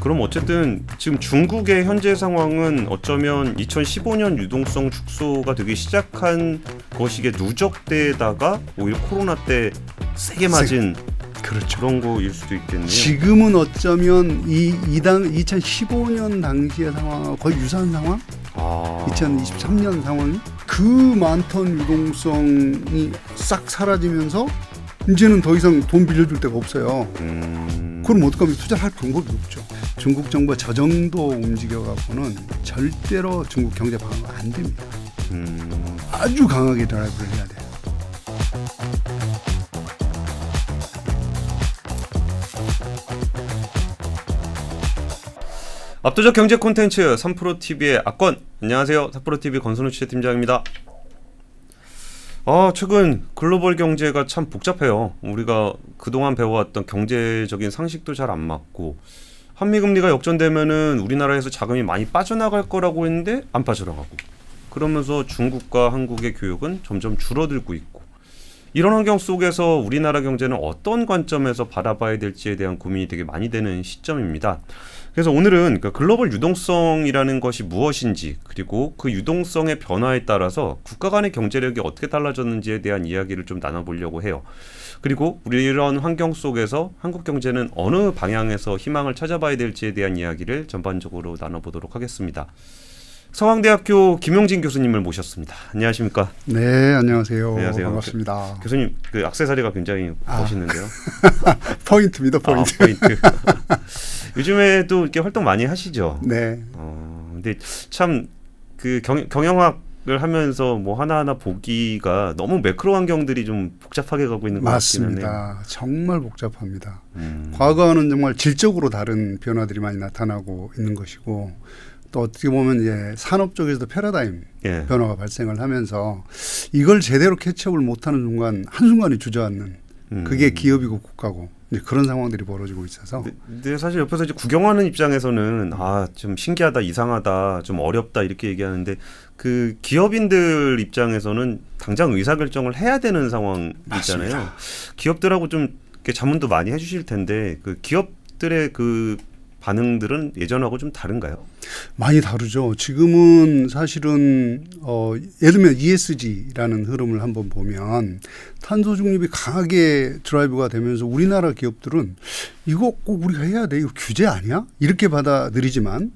그럼 어쨌든 지금 중국의 현재 상황은 어쩌면 2015년 유동성 축소가 되기 시작한 것이게 누적되다가 오히려 코로나 때 세게 맞은 그렇죠. 그런 거일 수도 있겠네요. 지금은 어쩌면 이 2015년 당시의 상황하고 거의 유사한 상황? 2023년 상황이 그 많던 유동성이 싹 사라지면서 이제는 더 이상 돈 빌려줄 데가 없어요. 그럼 어떡하면 투자를 할 방법이 없죠. 중국 정부가 저 정도 움직여갖고는 절대로 중국 경제 방어가 안 됩니다. 아주 강하게 드라이브를 해야 돼요. 압도적 경제 콘텐츠 3프로TV의 악권. 안녕하세요. 3프로TV 권순우 취재팀장입니다. 최근 글로벌 경제가 참 복잡해요. 우리가 그동안 배워왔던 경제적인 상식도 잘 안 맞고, 한미금리가 역전되면은 우리나라에서 자금이 많이 빠져나갈 거라고 했는데 안 빠져나가고, 그러면서 중국과 한국의 교역은 점점 줄어들고 있고, 이런 환경 속에서 우리나라 경제는 어떤 관점에서 바라봐야 될지에 대한 고민이 되게 많이 되는 시점입니다. 그래서 오늘은 글로벌 유동성이라는 것이 무엇인지, 그리고 그 유동성의 변화에 따라서 국가 간의 경제력이 어떻게 달라졌는지에 대한 이야기를 좀 나눠보려고 해요. 그리고 우리 이런 환경 속에서 한국 경제는 어느 방향에서 희망을 찾아봐야 될지에 대한 이야기를 전반적으로 나눠보도록 하겠습니다. 서강대학교 김용진 교수님을 모셨습니다. 안녕하십니까? 네, 안녕하세요. 안녕하세요. 반갑습니다. 교수님, 그 액세서리가 굉장히 멋있는데요. 포인트입니다, 포인트. 포인트. 요즘에도 이렇게 활동 많이 하시죠? 네. 근데 참 그 경영학을 하면서 뭐 하나하나 보기가 너무 매크로 환경들이 좀 복잡하게 가고 있는 것 같기는 해요. 맞습니다. 정말 복잡합니다. 과거와는 정말 질적으로 다른 변화들이 많이 나타나고 있는 것이고, 또 어떻게 보면 이제 산업 쪽에서도 패러다임 변화가 발생을 하면서 이걸 제대로 캐치업을 못하는 순간 한순간에 주저앉는 그게 기업이고 국가고 이제 그런 상황들이 벌어지고 있어서. 근데 사실 옆에서 이제 구경하는 입장에서는 좀 신기하다, 이상하다, 좀 어렵다 이렇게 얘기하는데, 그 기업인들 입장에서는 당장 의사결정을 해야 되는 상황이잖아요. 맞습니다. 기업들하고 좀 이렇게 자문도 많이 해주실 텐데, 그 기업들의 그 반응들은 예전하고 좀 다른가요? 많이 다르죠. 지금은 사실은 예를 들면 ESG라는 흐름을 한번 보면 탄소 중립이 강하게 드라이브가 되면서 우리나라 기업들은 이거 꼭 우리가 해야 돼, 이거 규제 아니야? 이렇게 받아들이지만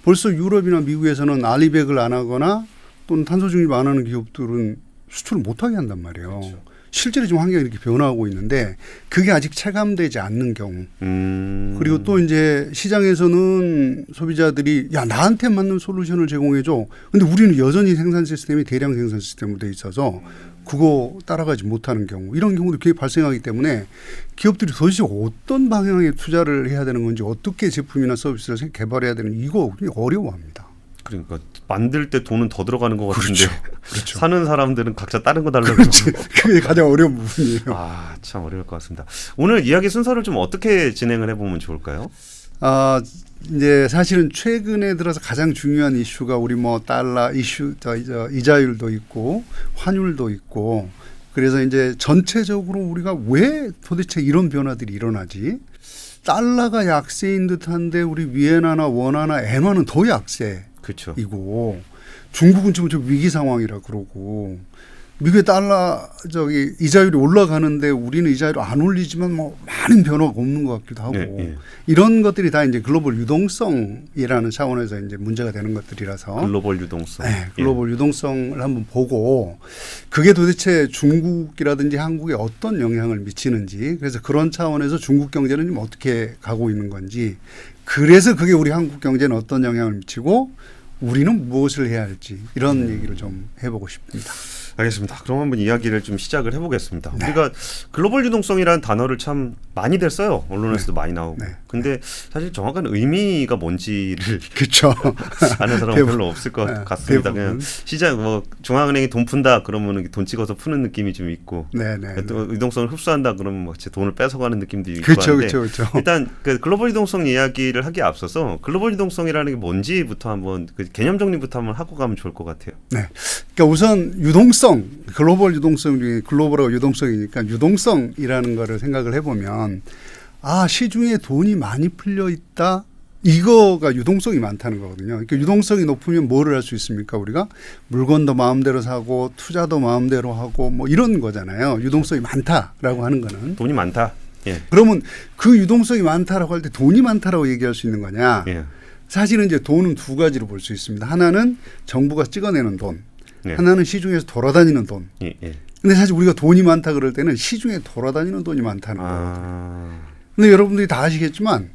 벌써 유럽이나 미국에서는 알리백을 안 하거나 또는 탄소 중립 안 하는 기업들은 수출을 못하게 한단 말이에요. 그렇죠. 실제로 지금 환경이 이렇게 변화하고 있는데 그게 아직 체감되지 않는 경우. 그리고 또 이제 시장에서는 소비자들이 야, 나한테 맞는 솔루션을 제공해 줘. 근데 우리는 여전히 생산 시스템이 대량 생산 시스템으로 돼 있어서 그거 따라가지 못하는 경우, 이런 경우도 꽤 발생하기 때문에 기업들이 도대체 어떤 방향에 투자를 해야 되는 건지, 어떻게 제품이나 서비스를 개발해야 되는, 이거 어려워합니다. 그러니까 만들 때 돈은 더 들어가는 것 같은데 그렇죠. 사는 사람들은 각자 다른 거 달라고. 그게 가장 어려운 부분이에요. 참 어려울 것 같습니다. 오늘 이야기 순서를 좀 어떻게 진행을 해보면 좋을까요? 이제 사실은 최근에 들어서 가장 중요한 이슈가 우리 뭐 달러 이슈, 이자율도 있고 환율도 있고, 그래서 이제 전체적으로 우리가 왜 도대체 이런 변화들이 일어나지? 달러가 약세인 듯한데 우리 위엔화나 원화나 엔화는 더 약세. 그렇죠. 이고 중국은 지금 좀 위기 상황이라 그러고, 미국의 달러 이자율이 올라가는데 우리는 이자율이 안 올리지만 뭐 많은 변화가 없는 것 같기도 하고, 이런 것들이 다 이제 글로벌 유동성이라는 차원에서 이제 문제가 되는 것들이라서. 글로벌 유동성. 네, 글로벌 유동성을 한번 보고 그게 도대체 중국이라든지 한국에 어떤 영향을 미치는지, 그래서 그런 차원에서 중국 경제는 좀 어떻게 가고 있는 건지, 그래서 그게 우리 한국 경제는 어떤 영향을 미치고 우리는 무엇을 해야 할지, 이런 얘기를 좀 해보고 싶습니다. 알겠습니다. 그럼 한번 이야기를 좀 시작을 해보겠습니다. 네. 우리가 글로벌 유동성이라는 단어를 참 많이들 써요. 언론에서도 많이 나오고. 근데 사실 정확한 의미가 뭔지를 그렇죠. 아는 사람은 별로 없을 것 같습니다. 그냥 시장 중앙은행이 돈 푼다 그러면 돈 찍어서 푸는 느낌이 좀 있고, 또 유동성을 흡수한다 그러면 제 돈을 뺏어가는 느낌도 있고 한데, 일단 그 글로벌 유동성 이야기를 하기에 앞서서 글로벌 유동성이라는 게 뭔지부터 한번 그 개념 정리부터 한번 하고 가면 좋을 것 같아요. 네. 그러니까 우선 유동성, 글로벌 유동성 중에 글로벌하고 유동성이니까 유동성이라는 거를 생각을 해보면 시중에 돈이 많이 풀려 있다, 이거가 유동성이 많다는 거거든요. 그러니까 유동성이 높으면 뭐를 할 수 있습니까? 우리가 물건도 마음대로 사고 투자도 마음대로 하고 뭐 이런 거잖아요. 유동성이 많다라고 하는 거는. 돈이 많다. 예. 그러면 그 유동성이 많다라고 할 때 돈이 많다라고 얘기할 수 있는 거냐? 예. 사실은 이제 돈은 두 가지로 볼 수 있습니다. 하나는 정부가 찍어내는 돈, 예. 하나는 시중에서 돌아다니는 돈. 예. 예. 근데 사실 우리가 돈이 많다 그럴 때는 시중에 돌아다니는 돈이 많다는 거예요. 아. 근데 여러분들이 다 아시겠지만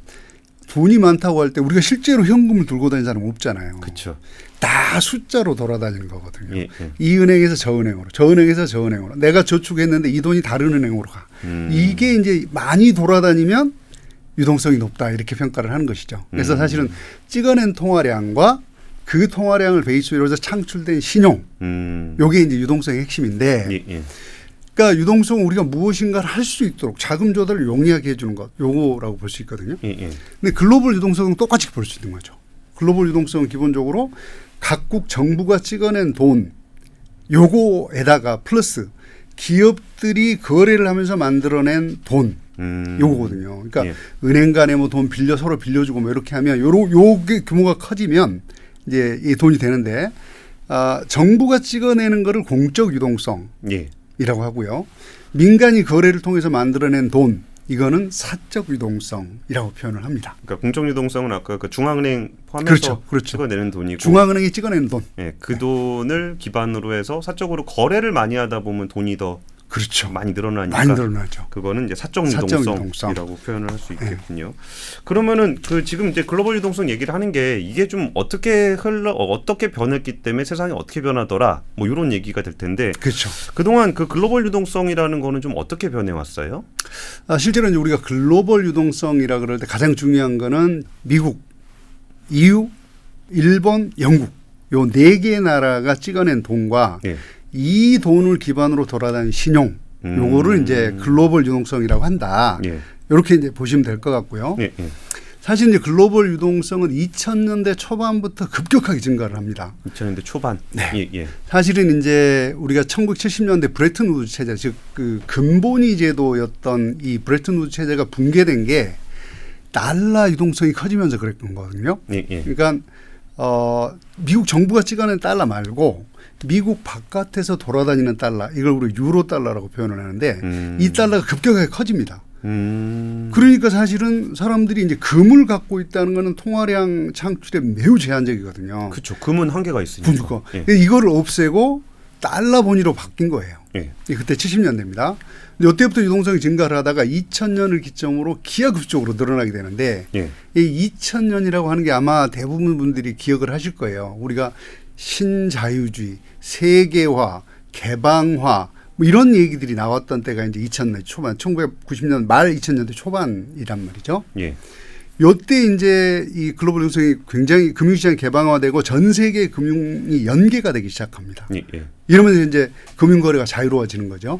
돈이 많다고 할 때 우리가 실제로 현금을 들고 다니는 사람 없잖아요. 그렇죠. 다 숫자로 돌아다니는 거거든요. 예. 예. 이 은행에서 저 은행으로, 저 은행에서 저 은행으로. 내가 저축했는데 이 돈이 다른 은행으로 가. 이게 이제 많이 돌아다니면 유동성이 높다 이렇게 평가를 하는 것이죠. 그래서 사실은 찍어낸 통화량과 그 통화량을 베이스로 해서 창출된 신용, 요게 이제 유동성의 핵심인데, 예. 예. 그러니까 유동성은 우리가 무엇인가를 할 수 있도록 자금 조달을 용이하게 해주는 것, 요거라고 볼 수 있거든요. 예. 예. 근데 글로벌 유동성은 똑같이 볼 수 있는 거죠. 글로벌 유동성은 기본적으로 각국 정부가 찍어낸 돈, 요거에다가 플러스 기업들이 거래를 하면서 만들어낸 돈, 요거거든요. 그러니까 예. 은행 간에 뭐 돈 빌려 서로 빌려주고 뭐 이렇게 하면 요게 규모가 커지면 이제 이 돈이 되는데, 정부가 찍어내는 거를 공적 유동성. 예. 이라고 하고요. 민간이 거래를 통해서 만들어낸 돈, 이거는 사적 유동성이라고 표현을 합니다. 그러니까 공적 유동성은 아까 그 중앙은행 포함해서 그렇죠. 그렇죠. 찍어내는 돈이고, 중앙은행이 찍어내는 돈. 예, 그 돈을 기반으로 해서 사적으로 거래를 많이 하다 보면 돈이 더 그렇죠. 많이 늘어나니까 많이 늘어나죠. 그거는 이제 사적 사적 유동성이라고 표현을 할 수 있겠군요. 그러면은 그 지금 이제 글로벌 유동성 얘기를 하는 게 이게 좀 어떻게 어떻게 변했기 때문에 세상이 어떻게 변하더라 뭐 이런 얘기가 될 텐데, 그렇죠. 그동안 그 글로벌 유동성이라는 거는 좀 어떻게 변해 왔어요? 실제로 이제 우리가 글로벌 유동성이라 그럴 때 가장 중요한 거는 미국, EU, 일본, 영국 요 네 개의 나라가 찍어낸 돈과 예. 이 돈을 기반으로 돌아다니는 신용, 요거를 이제 글로벌 유동성이라고 한다. 예. 이렇게 이제 보시면 될 것 같고요. 예. 예. 사실 이제 글로벌 유동성은 2000년대 초반부터 급격하게 증가를 합니다. 2000년대 초반. 네. 예. 예. 사실은 이제 우리가 1970년대 브레튼 우드 체제, 즉 그 근본위 제도였던 이 브레튼 우드 체제가 붕괴된 게 달러 유동성이 커지면서 그랬던 거거든요. 예. 예. 그러니까 미국 정부가 찍어낸 달러 말고 미국 바깥에서 돌아다니는 달러, 이걸 우리 유로 달러라고 표현을 하는데 이 달러가 급격하게 커집니다. 그러니까 사실은 사람들이 이제 금을 갖고 있다는 거는 통화량 창출에 매우 제한적이거든요. 그렇죠. 금은 한계가 있으니까. 그러니까 예. 이거를 없애고 달러 본위로 바뀐 거예요. 예. 그때 70년대입니다. 근데 이때부터 유동성이 증가를 하다가 2000년을 기점으로 기하급수적으로 늘어나게 되는데, 예. 이 2000년이라고 하는 게 아마 대부분 분들이 기억을 하실 거예요. 우리가 신자유주의, 세계화, 개방화 뭐 이런 얘기들이 나왔던 때가 이제 2000년 초반, 1990년 말 2000년대 초반이란 말이죠. 예. 요때 이제 이 글로벌 유동성이 굉장히 금융시장이 개방화되고 전 세계 금융이 연계가 되기 시작합니다. 예. 예. 이러면서 이제 금융거래가 자유로워지는 거죠.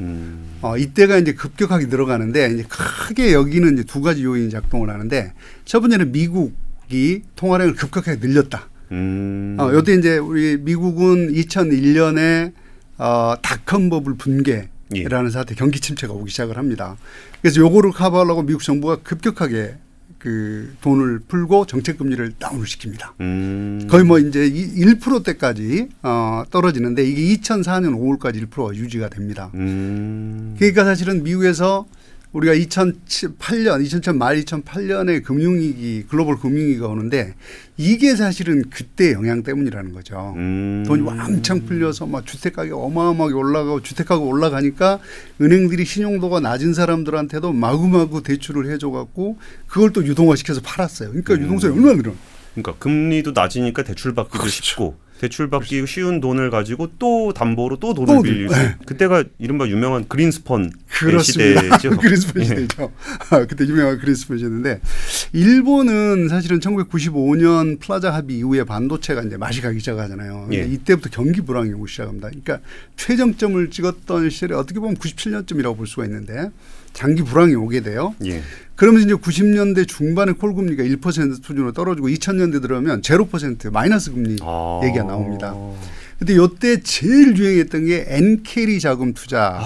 이때가 이제 급격하게 늘어가는데, 이제 크게 여기는 이제 두 가지 요인이 작동을 하는데, 첫 번째는 미국이 통화량을 급격하게 늘렸다. 요때 이제 우리 미국은 2001년에 닷컴 버블 붕괴라는 사태, 경기 침체가 오기 시작을 합니다. 그래서 요거를 커버하려고 미국 정부가 급격하게 그 돈을 풀고 정책 금리를 다운을 시킵니다. 거의 뭐 이제 1%대까지 떨어지는데, 이게 2004년 5월까지 1%가 유지가 됩니다. 그러니까 사실은 미국에서 우리가 2008년, 2007년 말 2008년에 금융위기, 글로벌 금융위기가 오는데, 이게 사실은 그때 영향 때문이라는 거죠. 돈이 왕창 풀려서 막 주택 가격이 어마어마하게 올라가고, 주택 가격 올라가니까 은행들이 신용도가 낮은 사람들한테도 마구마구 대출을 해줘갖고 그걸 또 유동화시켜서 팔았어요. 그러니까 유동성이 얼마나 늘어? 그러니까 금리도 낮으니까 대출 받기도 그렇죠. 쉽고, 대출 받기 쉬운 돈을 가지고 또 담보로 또 돈을 빌릴 수. 네. 그때가 이른바 유명한 그린스펀 그렇습니다. 시대죠. 그린스펀 시대죠. 그때 유명한 그린스펀 시대인데, 일본은 사실은 1995년 플라자 합의 이후에 반도체가 이제 맛이 가기 시작하잖아요. 예. 이때부터 경기 불황이 오기 시작합니다. 그러니까 최정점을 찍었던 시절에 어떻게 보면 97년쯤이라고 볼 수가 있는데, 장기 불황이 오게 돼요. 예. 그러면서 이제 90년대 중반에 콜금리가 1% 수준으로 떨어지고 2000년대 들어오면 0% 마이너스 금리 얘기가 나옵니다. 근데 이때 제일 유행했던 게 엔캐리 자금 투자.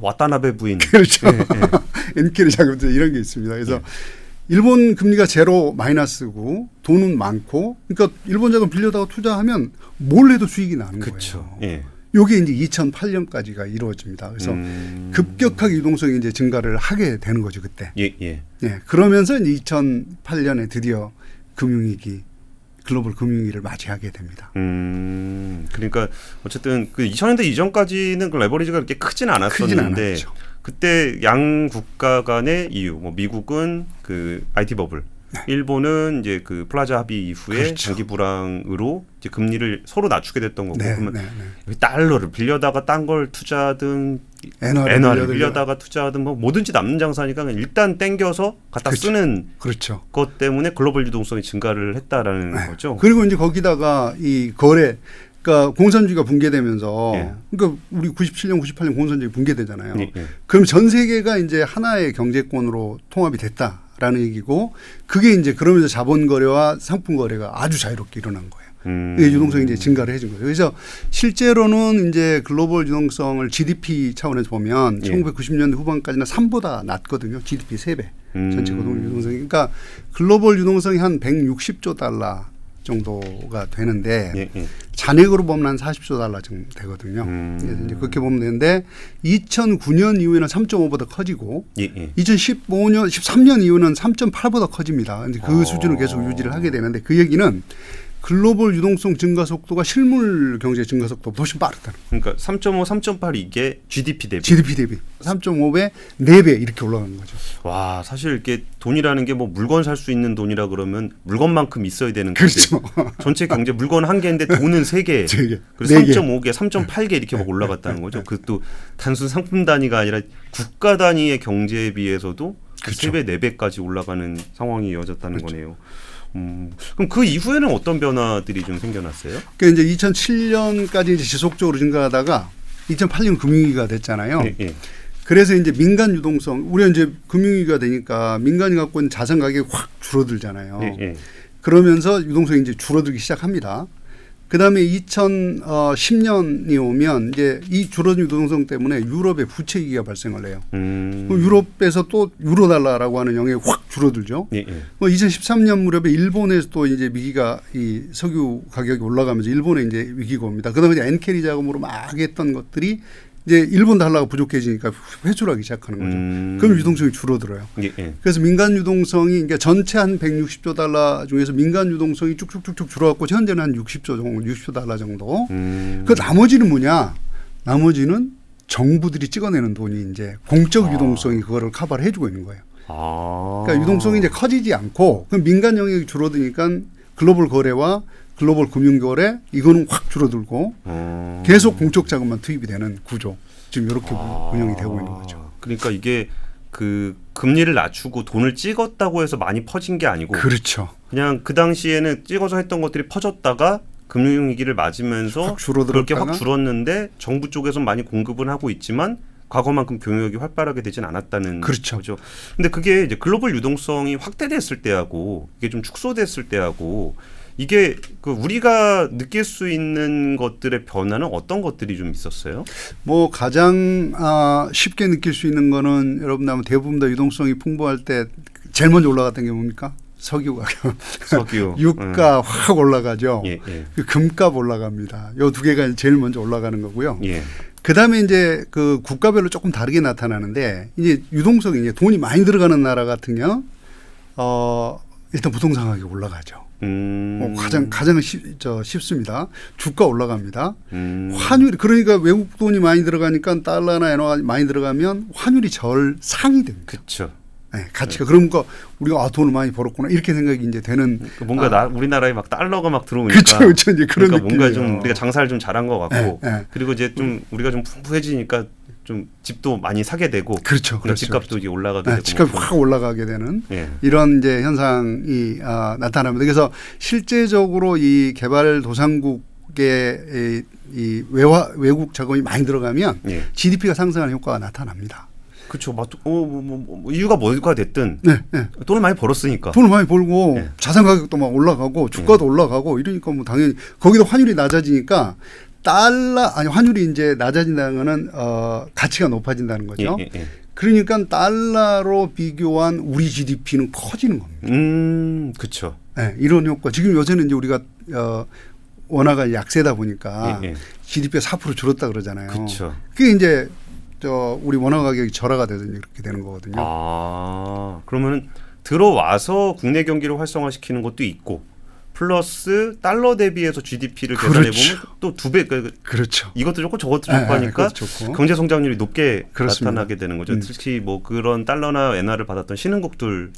와타나베 부인. 그렇죠. 예, 예. 엔캐리 자금 투자 이런 게 있습니다. 그래서 일본 금리가 제로 마이너스고 돈은 많고 그러니까 일본 자금 빌려다가 투자하면 뭘 해도 수익이 나는 그쵸. 거예요. 예. 요게 이제 2008년까지가 이루어집니다. 그래서 급격하게 유동성이 이제 증가를 하게 되는 거죠, 그때. 예, 예. 예. 그러면서 이제 2008년에 드디어 금융위기, 글로벌 금융위기를 맞이하게 됩니다. 그러니까 어쨌든 그 2000년대 이전까지는 그 레버리지가 그렇게 크진 않았었는데 않았죠. 그때 양 국가 간의 이유, 뭐 미국은 그 IT 버블, 일본은 이제 그 플라자 합의 이후에 그렇죠. 장기 불황으로 이제 금리를 서로 낮추게 됐던 거고 네, 그러면 네, 네. 달러를 빌려다가 딴 걸 투자하든 엔화를 빌려다가 투자하든 뭐 뭐든지 남는 장사니까 그냥 일단 땡겨서 갖다 그렇죠. 쓰는 그렇죠. 것 때문에 글로벌 유동성이 증가를 했다라는 네. 거죠. 그리고 이제 거기다가 이 거래, 그러니까 공산주의가 붕괴되면서, 예. 그러니까 우리 97년, 98년 공산주의 붕괴되잖아요. 예, 예. 그럼 전 세계가 이제 하나의 경제권으로 통합이 됐다라는 얘기고, 그게 이제 그러면서 자본 거래와 상품 거래가 아주 자유롭게 일어난 거예요. 이게 유동성이 이제 증가를 해준 거예요. 그래서 실제로는 이제 글로벌 유동성을 GDP 차원에서 보면 예. 1990년대 후반까지는 3보다 낮거든요. GDP 3배. 전체 고동 유동성이. 그러니까 글로벌 유동성이 한 160조 달러 정도가 되는데 예, 예. 잔액으로 보면 한 40조 달러 정도 되거든요. 그래서 이제 그렇게 보면 되는데 2009년 이후에는 3.5보다 커지고 예, 예. 2015년, 13년 이후는 3.8보다 커집니다. 근데 그 수준을 계속 유지를 하게 되는데 그 얘기는 글로벌 유동성 증가 속도가 실물 경제 증가 속도보다 훨씬 빠르다는 거예요. 그러니까 3.5, 3.8 이게 GDP 대비. GDP 대비 3.5배, 4배 이렇게 올라가는 거죠. 와, 사실 이렇게 돈이라는 게 뭐 물건 살 수 있는 돈이라 그러면 물건만큼 있어야 되는 그렇죠. 건데 전체 경제 물건 한 개인데 돈은 세 개. 세 개. 그래서 네 개. 3.5개, 3.8개 이렇게 막 올라갔다는 거죠. 그것도 단순 상품 단위가 아니라 국가 단위의 경제에 비해서도 그렇죠. 3배, 4배까지 올라가는 상황이 이어졌다는 그렇죠. 거네요. 그럼 그 이후에는 어떤 변화들이 좀 생겨났어요? 그러니까 이제 2007년까지 이제 지속적으로 증가하다가 2008년 금융위기가 됐잖아요. 예, 예. 그래서 이제 민간 유동성, 우리가 이제 금융위기가 되니까 민간이 갖고 있는 자산 가격이 확 줄어들잖아요. 예, 예. 그러면서 유동성이 이제 줄어들기 시작합니다. 그다음에 2010년이 오면 이제 이 줄어든 유동성 때문에 유럽의 부채 위기가 발생을 해요. 그럼 유럽에서 또 유로달러라고 하는 영역이 확 줄어들죠. 예, 예. 2013년 무렵에 일본에서 또 이제 위기가 이 석유 가격이 올라가면서 일본에 이제 위기가 옵니다. 그다음에 이제 엔캐리 자금으로 막 했던 것들이 이제 일본 달러가 부족해지니까 회출하기 시작하는 거죠. 그럼 유동성이 줄어들어요. 예, 예. 그래서 민간 유동성이 그러니까 전체 한 160조 달러 중에서 민간 유동성이 쭉쭉쭉쭉 줄어갖고 현재는 한 60조 정도, 60조 달러 정도. 그 나머지는 뭐냐? 나머지는 정부들이 찍어내는 돈이 이제 공적 유동성이 그거를 커버를 해주고 있는 거예요. 그러니까 유동성이 이제 커지지 않고 그럼 민간 영역이 줄어드니까 글로벌 거래와 글로벌 금융 거래 이거는 확 줄어들고 계속 공적 자금만 투입이 되는 구조. 지금 이렇게 운영이 되고 있는 거죠. 그러니까 이게 그 금리를 낮추고 돈을 찍었다고 해서 많이 퍼진 게 아니고 그렇죠. 그냥 그 당시에는 찍어서 했던 것들이 퍼졌다가 금융위기를 맞으면서 그렇게 확 줄었는데 정부 쪽에서 많이 공급은 하고 있지만 과거만큼 경영력이 활발하게 되진 않았다는 그렇죠. 거죠. 근데 그게 이제 글로벌 유동성이 확대됐을 때하고 이게 좀 축소됐을 때하고 이게 그 우리가 느낄 수 있는 것들의 변화는 어떤 것들이 좀 있었어요? 뭐 가장 쉽게 느낄 수 있는 거는 여러분 아마 대부분 다 유동성이 풍부할 때 제일 먼저 올라갔던 게 뭡니까? 석유 가격. 석유. 유가 확 올라가죠. 예, 예. 금값 올라갑니다. 요 두 개가 제일 먼저 올라가는 거고요. 예. 그다음에 이제 그 국가별로 조금 다르게 나타나는데 이제 유동성이 이제 돈이 많이 들어가는 나라 같은 경우 일단 부동산 가격이 올라가죠. 가장 쉽습니다. 주가 올라갑니다. 환율이 그러니까 외국 돈이 많이 들어가니까 달러나 엔화가 많이 들어가면 환율이 상이 됩니다. 그렇죠. 네, 가치가 그러니까 우리가 돈을 많이 벌었구나 이렇게 생각이 이제 되는 뭔가 우리나라에 막 달러가 막 들어오니까 그렇죠. 이제 그런 그러니까 느낌이에요. 뭔가 좀 우리가 장사를 좀 잘한 것 같고 네. 그리고 이제 좀 우리가 좀 풍부해지니까 좀 집도 많이 사게 되고 그렇죠. 집값도 이제 올라가게 네, 되고 집값이 확 올라가게 되는 예. 이런 이제 현상이 나타납니다. 그래서 실제적으로 이 개발도상국의 이 외국 자금이 많이 들어가면 예. GDP가 상승하는 효과가 나타납니다. 그렇죠. 이유가 뭐가 됐든 네. 돈을 많이 벌었으니까. 돈을 많이 벌고 네. 자산 가격도 막 올라가고 주가도 올라가고 이러니까 뭐 당연히 거기도 환율이 낮아지니까 환율이 이제 낮아진다는 거는 가치가 높아진다는 거죠. 예. 그러니까 달러로 비교한 우리 GDP는 커지는 겁니다. 그렇죠. 네, 이런 효과. 지금 요새는 이제 우리가 원화가 약세다 보니까 예, 예. GDP가 4% 줄었다 그러잖아요. 그렇죠. 그게 이제 우리 원화 가격이 절하가 돼서 이렇게 되는 거거든요. 아, 그러면 들어와서 국내 경기를 활성화시키는 것도 있고 플러스 달러 대비해서 GDP를 계산해 보면 또 2배. 그렇죠. 이것도 좋고 저것도 좋고 하니까 좋고. 경제 성장률이 높게 그렇습니다. 나타나게 되는 거죠. 특히 뭐 그런 달러나 엔화를 받았던 신흥국들이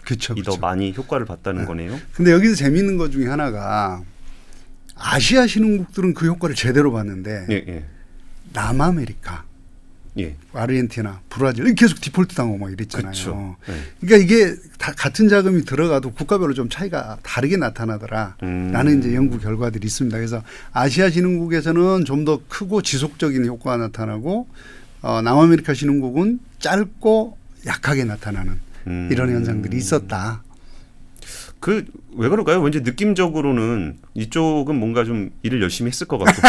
더 많이 효과를 봤다는 거네요. 근데 여기서 재미있는 것 중에 하나가 아시아 신흥국들은 그 효과를 제대로 봤는데 예, 예. 남아메리카, 예. 아르헨티나, 브라질 계속 디폴트 당하고 막 이랬잖아요. 그렇죠. 네. 그러니까 이게 다 같은 자금이 들어가도 국가별로 좀 차이가 다르게 나타나더라라는 이제 연구 결과들이 있습니다. 그래서 아시아 신흥국에서는 좀 더 크고 지속적인 효과가 나타나고 남아메리카 신흥국은 짧고 약하게 나타나는 이런 현상들이 있었다. 왜 그럴까요? 왠지 느낌적으로는 이쪽은 뭔가 좀 일을 열심히 했을 것 같고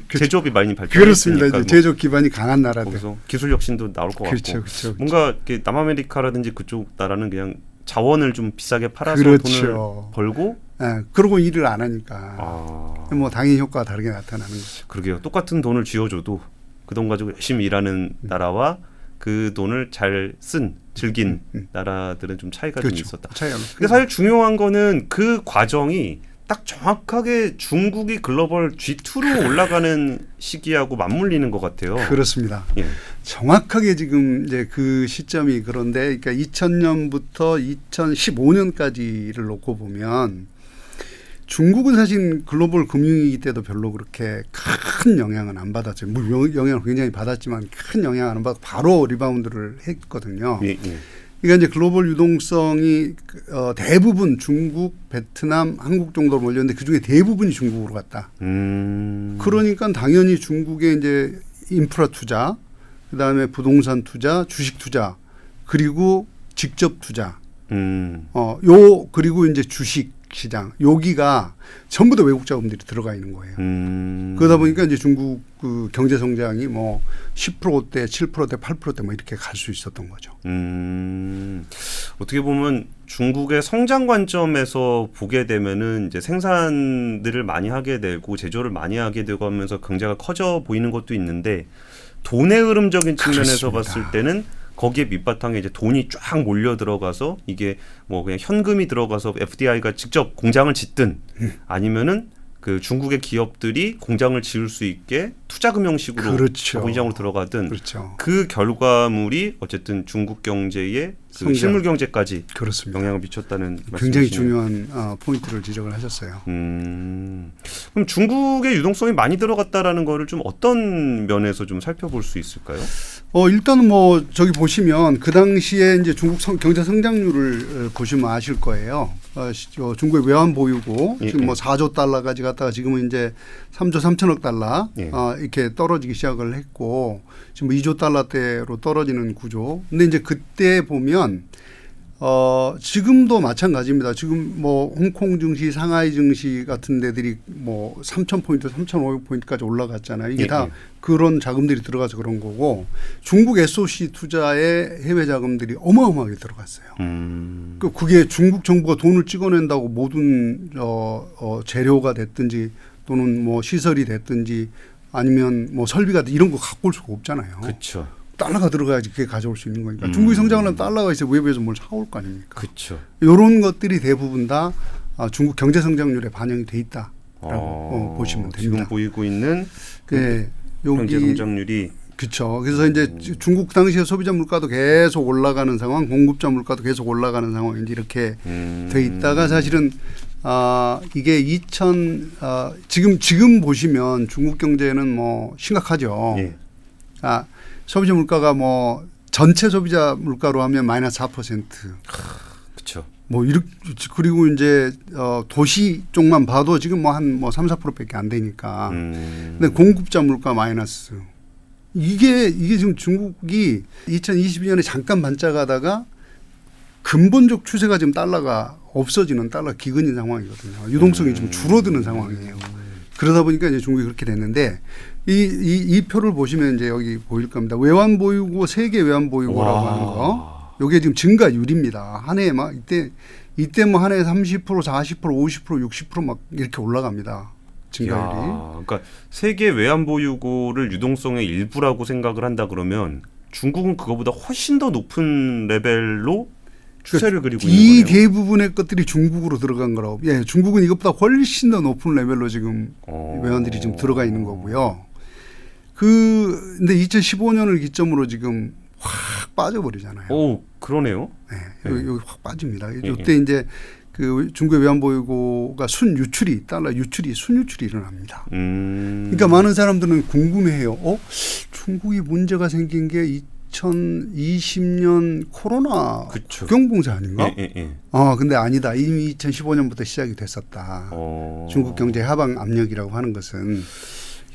제조업이 많이 발전했으니까 그렇습니다. 이제 제조업 기반이 강한 나라들. 거기서 기술 혁신도 나올 것 그렇죠, 같고 그렇죠. 뭔가 이렇게 남아메리카라든지 그쪽 나라는 그냥 자원을 좀 비싸게 팔아서 그렇죠. 돈을 벌고 그러고 일을 안 하니까 뭐 당연히 효과가 다르게 나타나는 거죠. 그러게요. 똑같은 돈을 쥐어줘도 그 돈 가지고 열심히 일하는 나라와 그 돈을 잘 즐긴 나라들은 좀 차이가 그렇죠. 좀 있었다. 차이가 근데 사실 중요한 거는 그 과정이 딱 정확하게 중국이 글로벌 G2로 올라가는 시기하고 맞물리는 것 같아요. 그렇습니다. 예. 정확하게 지금 이제 그 시점이 그런데 그러니까 2000년부터 2015년까지를 놓고 보면 중국은 사실 글로벌 금융위기 때도 별로 그렇게 큰 영향은 안 받았죠. 물론 영향을 굉장히 받았지만 큰 영향 안 받고 바로 리바운드를 했거든요. 예, 예. 그러니까 이제 글로벌 유동성이 대부분 중국, 베트남, 한국 정도로 몰렸는데 그중에 대부분이 중국으로 갔다. 그러니까 당연히 중국의 이제 인프라 투자, 그다음에 부동산 투자, 주식 투자, 그리고 직접 투자. 그리고 이제 주식 시장 여기가 전부 다 외국 자금들이 들어가 있는 거예요. 그러다 보니까 이제 중국 그 경제 성장이 뭐 10%대, 7%대, 8%대 뭐 이렇게 갈 수 있었던 거죠. 어떻게 보면 중국의 성장 관점에서 보게 되면은 이제 생산들을 많이 하게 되고 제조를 많이 하게 되고 하면서 경제가 커져 보이는 것도 있는데 돈의 흐름적인 측면에서 그렇습니다. 봤을 때는 거기에 밑바탕에 이제 돈이 쫙 몰려 들어가서 이게 뭐 그냥 현금이 들어가서 FDI가 직접 공장을 짓든 아니면은 그 중국의 기업들이 공장을 지을 수 있게 투자금 형식으로 그렇죠. 공장으로 들어가든 그렇죠. 그 결과물이 어쨌든 중국 경제의 그 실물 경제까지 그렇습니다. 영향을 미쳤다는 굉장히 말씀이시네요. 중요한 포인트를 지적을 하셨어요. 그럼 중국의 유동성이 많이 들어갔다라는 거를 좀 어떤 면에서 좀 살펴볼 수 있을까요? 일단은 뭐 저기 보시면 그 당시에 이제 중국 경제 성장률을 보시면 아실 거예요. 중국의 외환 보유고 지금 뭐 4조 달러까지 갔다가 지금은 이제 3조 3천억 달러 이렇게 떨어지기 시작을 했고 지금 2조 달러대로 떨어지는 구조. 근데 이제 그때 보면 지금도 마찬가지입니다. 지금 뭐 홍콩 증시, 상하이 증시 같은 데들이 뭐 3,000포인트, 3,500포인트까지 올라갔잖아요. 이게 다 그런 자금들이 들어가서 그런 거고 중국 SOC 투자에 해외 자금들이 어마어마하게 들어갔어요. 그게 중국 정부가 돈을 찍어낸다고 모든 재료가 됐든지 또는 뭐 시설이 됐든지 아니면 뭐 설비가 이런 거 갖고 올 수가 없잖아요. 그렇죠. 달러가 들어가야지 그게 가져올 수 있는 거니까. 중국이 성장하려면 달러가 있어야 외부에서 뭘 사올 거 아닙니까. 그렇죠. 이런 것들이 대부분 다 중국 경제 성장률에 반영이 돼 있다라고 보시면 됩니다. 지금 보이고 있는 네, 경제 성장률이 그렇죠. 그래서 이제 중국 당시에 소비자 물가도 계속 올라가는 상황, 공급자 물가도 계속 올라가는 상황인지 이렇게 돼 있다가 사실은 이게 지금 보시면 중국 경제는 뭐 심각하죠. 예. 소비자 물가가 뭐 전체 소비자 물가로 하면 마이너스 4%. 그렇죠. 뭐 이렇게 그리고 이제 도시 쪽만 봐도 지금 뭐 한 3, 4%밖에 안 되니까. 근데 공급자 물가 마이너스. 이게 지금 중국이 2022년에 잠깐 반짝하다가 근본적 추세가 지금 달러가 없어지는 달러 기근인 상황이거든요. 유동성이 좀 줄어드는 상황이에요. 그러다 보니까 이제 중국이 그렇게 됐는데 이 표를 보시면 이제 여기 보일 겁니다. 외환 보유고 세계 외환 보유고라고 와. 하는 거. 요게 지금 증가율입니다. 한 해에 막 이때 뭐 한 해에 30%, 40%, 50%, 60%막 이렇게 올라갑니다. 증가율이. 그러니까 세계 외환 보유고를 유동성의 일부라고 생각을 한다 그러면 중국은 그거보다 훨씬 더 높은 레벨로 추세를 그리고 있는 이 거네요. 대부분의 것들이 중국으로 들어간 거라고. 예, 중국은 이것보다 훨씬 더 높은 레벨로 지금 외환들이 지금 들어가 있는 거고요. 근데 2015년을 기점으로 지금 확 빠져버리잖아요. 오, 그러네요. 네, 여기 확 빠집니다. 이때 이제 그 중국의 외환 보유고가 달러 유출이 순유출이 일어납니다. 그러니까 많은 사람들은 궁금해해요. 중국이 문제가 생긴 게 2020년 코로나 그쵸. 국경봉쇄 아닌가? 예. 근데 아니다. 이미 2015년부터 시작이 됐었다. 중국 경제 하방 압력이라고 하는 것은.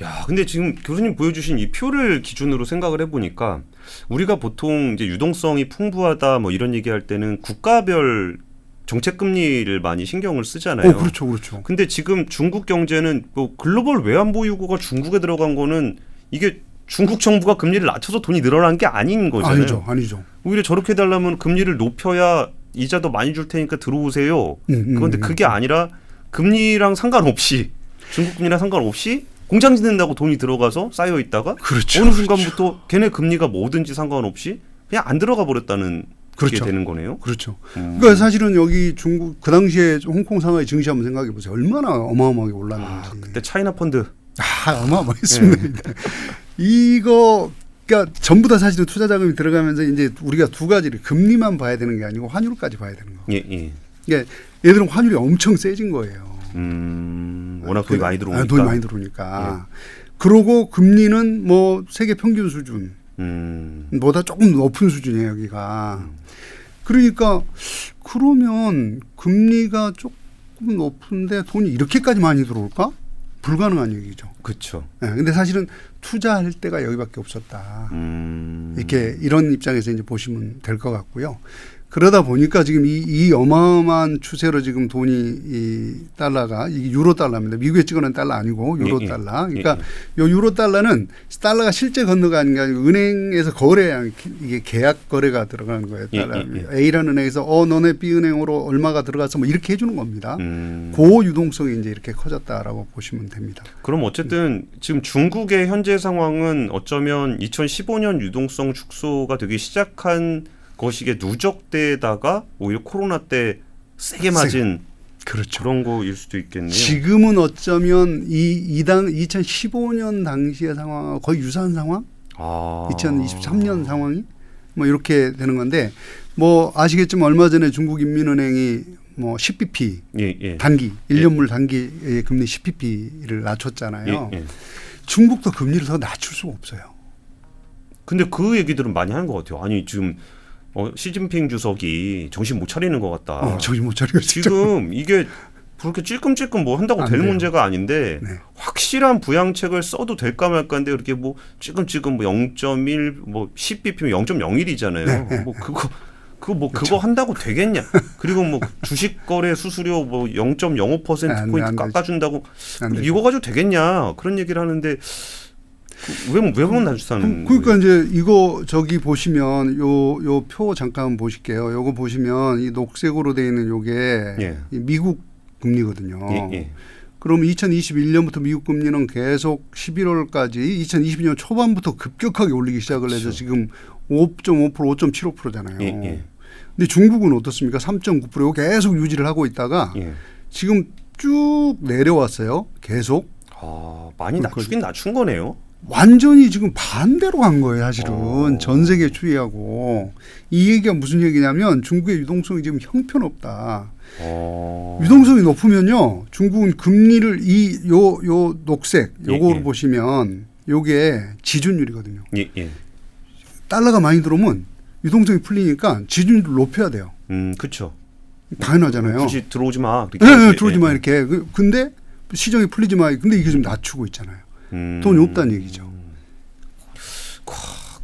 야, 근데 지금 교수님 보여주신 이 표를 기준으로 생각을 해보니까 우리가 보통 이제 유동성이 풍부하다 뭐 이런 얘기할 때는 국가별 정책 금리를 많이 신경을 쓰잖아요. 그렇죠. 근데 지금 중국 경제는 뭐 글로벌 외환 보유고가 중국에 들어간 거는 이게 중국 정부가 금리를 낮춰서 돈이 늘어난 게 아닌 거잖아요. 아니죠. 오히려 저렇게 달라면 금리를 높여야 이자도 많이 줄 테니까 들어오세요. 그런데 그게 아니라 금리랑 상관없이 중국 금리랑 상관없이 공장 짓는다고 돈이 들어가서 쌓여 있다가 그렇죠. 어느 순간부터 걔네 금리가 뭐든지 상관없이 그냥 안 들어가 버렸다는 게 되는 거네요. 그렇죠. 그러니까 사실은 여기 중국 그 당시에 홍콩 상하이 증시 한번 생각해 보세요. 얼마나 어마어마하게 올랐는지. 그때 차이나 펀드. 어마어마했습니다. 이거 그러니까 전부 다 사실은 투자 자금이 들어가면서 이제 우리가 두 가지를 금리만 봐야 되는 게 아니고 환율까지 봐야 되는 거. 예. 그러니까 얘들은 환율이 엄청 세진 거예요. 워낙 돈이 많이 들어오니까. 돈이 많이 들어오니까. 그러고 금리는 뭐 세계 평균 수준 보다 조금 높은 수준이에요, 여기가. 그러니까 그러면 금리가 조금 높은데 돈이 이렇게까지 많이 들어올까? 불가능한 얘기죠. 그렇죠. 네, 근데 사실은 투자할 데가 여기밖에 없었다. 이렇게 이런 입장에서 이제 보시면 될 것 같고요. 그러다 보니까 지금 이 어마어마한 추세로 지금 돈이 이 달러가 이게 유로 달러입니다. 미국에 찍어낸 달러 아니고 유로 달러. 그러니까 요 유로 달러는 달러가 실제 건너가는 게 아니고 은행에서 거래한 이게 계약 거래가 들어가는 거예요. 달러. A라는 은행에서 너네 B 은행으로 얼마가 들어가서 뭐 이렇게 해주는 겁니다. 그 유동성이 이제 이렇게 커졌다라고 보시면 됩니다. 그럼 어쨌든 지금 중국의 현재 상황은 어쩌면 2015년 유동성 축소가 되기 시작한 것이게 누적되다가 오히려 코로나 때 세게 맞은 그렇죠. 그런 거일 수도 있겠네요. 지금은 어쩌면 2015년 당시의 상황과 거의 유사한 상황? 2023년 상황이 뭐 이렇게 되는 건데 뭐 아시겠지만 얼마 전에 중국인민은행이 뭐 10bp 단기 1년물 단기 금리 10bp를 낮췄잖아요. 중국도 금리를 더 낮출 수가 없어요. 근데 그 얘기들은 많이 하는 것 같아요. 아니 지금 시진핑 주석이 정신 못 차리는 것 같다. 정신 못 차리고 지금 이게 그렇게 찔끔찔끔 뭐 한다고 될 문제가 아닌데 확실한 부양책을 써도 될까 말까인데 이렇게 뭐 찔끔찔끔 뭐 0.1 뭐 10bp면 0.01이잖아요. 뭐 그거 한다고 되겠냐? 그리고 뭐 주식 거래 수수료 뭐 0.05% 포인트 깎아준다고 이거 가지고 되겠냐? 그런 얘기를 하는데. 왜 못 낮추는 그러니까 이제 이거 저기 보시면 요 표 잠깐 보실게요. 요거 보시면 이 녹색으로 돼 있는 요게 미국 금리거든요. 그럼 2021년부터 미국 금리는 계속 11월까지 2022년 초반부터 급격하게 올리기 시작을 해서 지금 5.5%, 5.75%잖아요. 근데 중국은 어떻습니까? 3.9% 계속 유지를 하고 있다가 지금 쭉 내려왔어요. 계속. 많이 낮춘 거네요. 완전히 지금 반대로 간 거예요, 사실은. 전 세계 추이하고. 이 얘기가 무슨 얘기냐면 중국의 유동성이 지금 형편없다. 유동성이 높으면요. 중국은 금리를 요 녹색 요거로 보시면 요게 지준율이거든요. 달러가 많이 들어오면 유동성이 풀리니까 지준율을 높여야 돼요. 그렇죠. 당연하잖아요. 굳이 들어오지 마. 들어오지 마 이렇게. 근데 시장이 풀리지 마. 근데 이게 좀 낮추고 있잖아요. 돈이 없다는 얘기죠.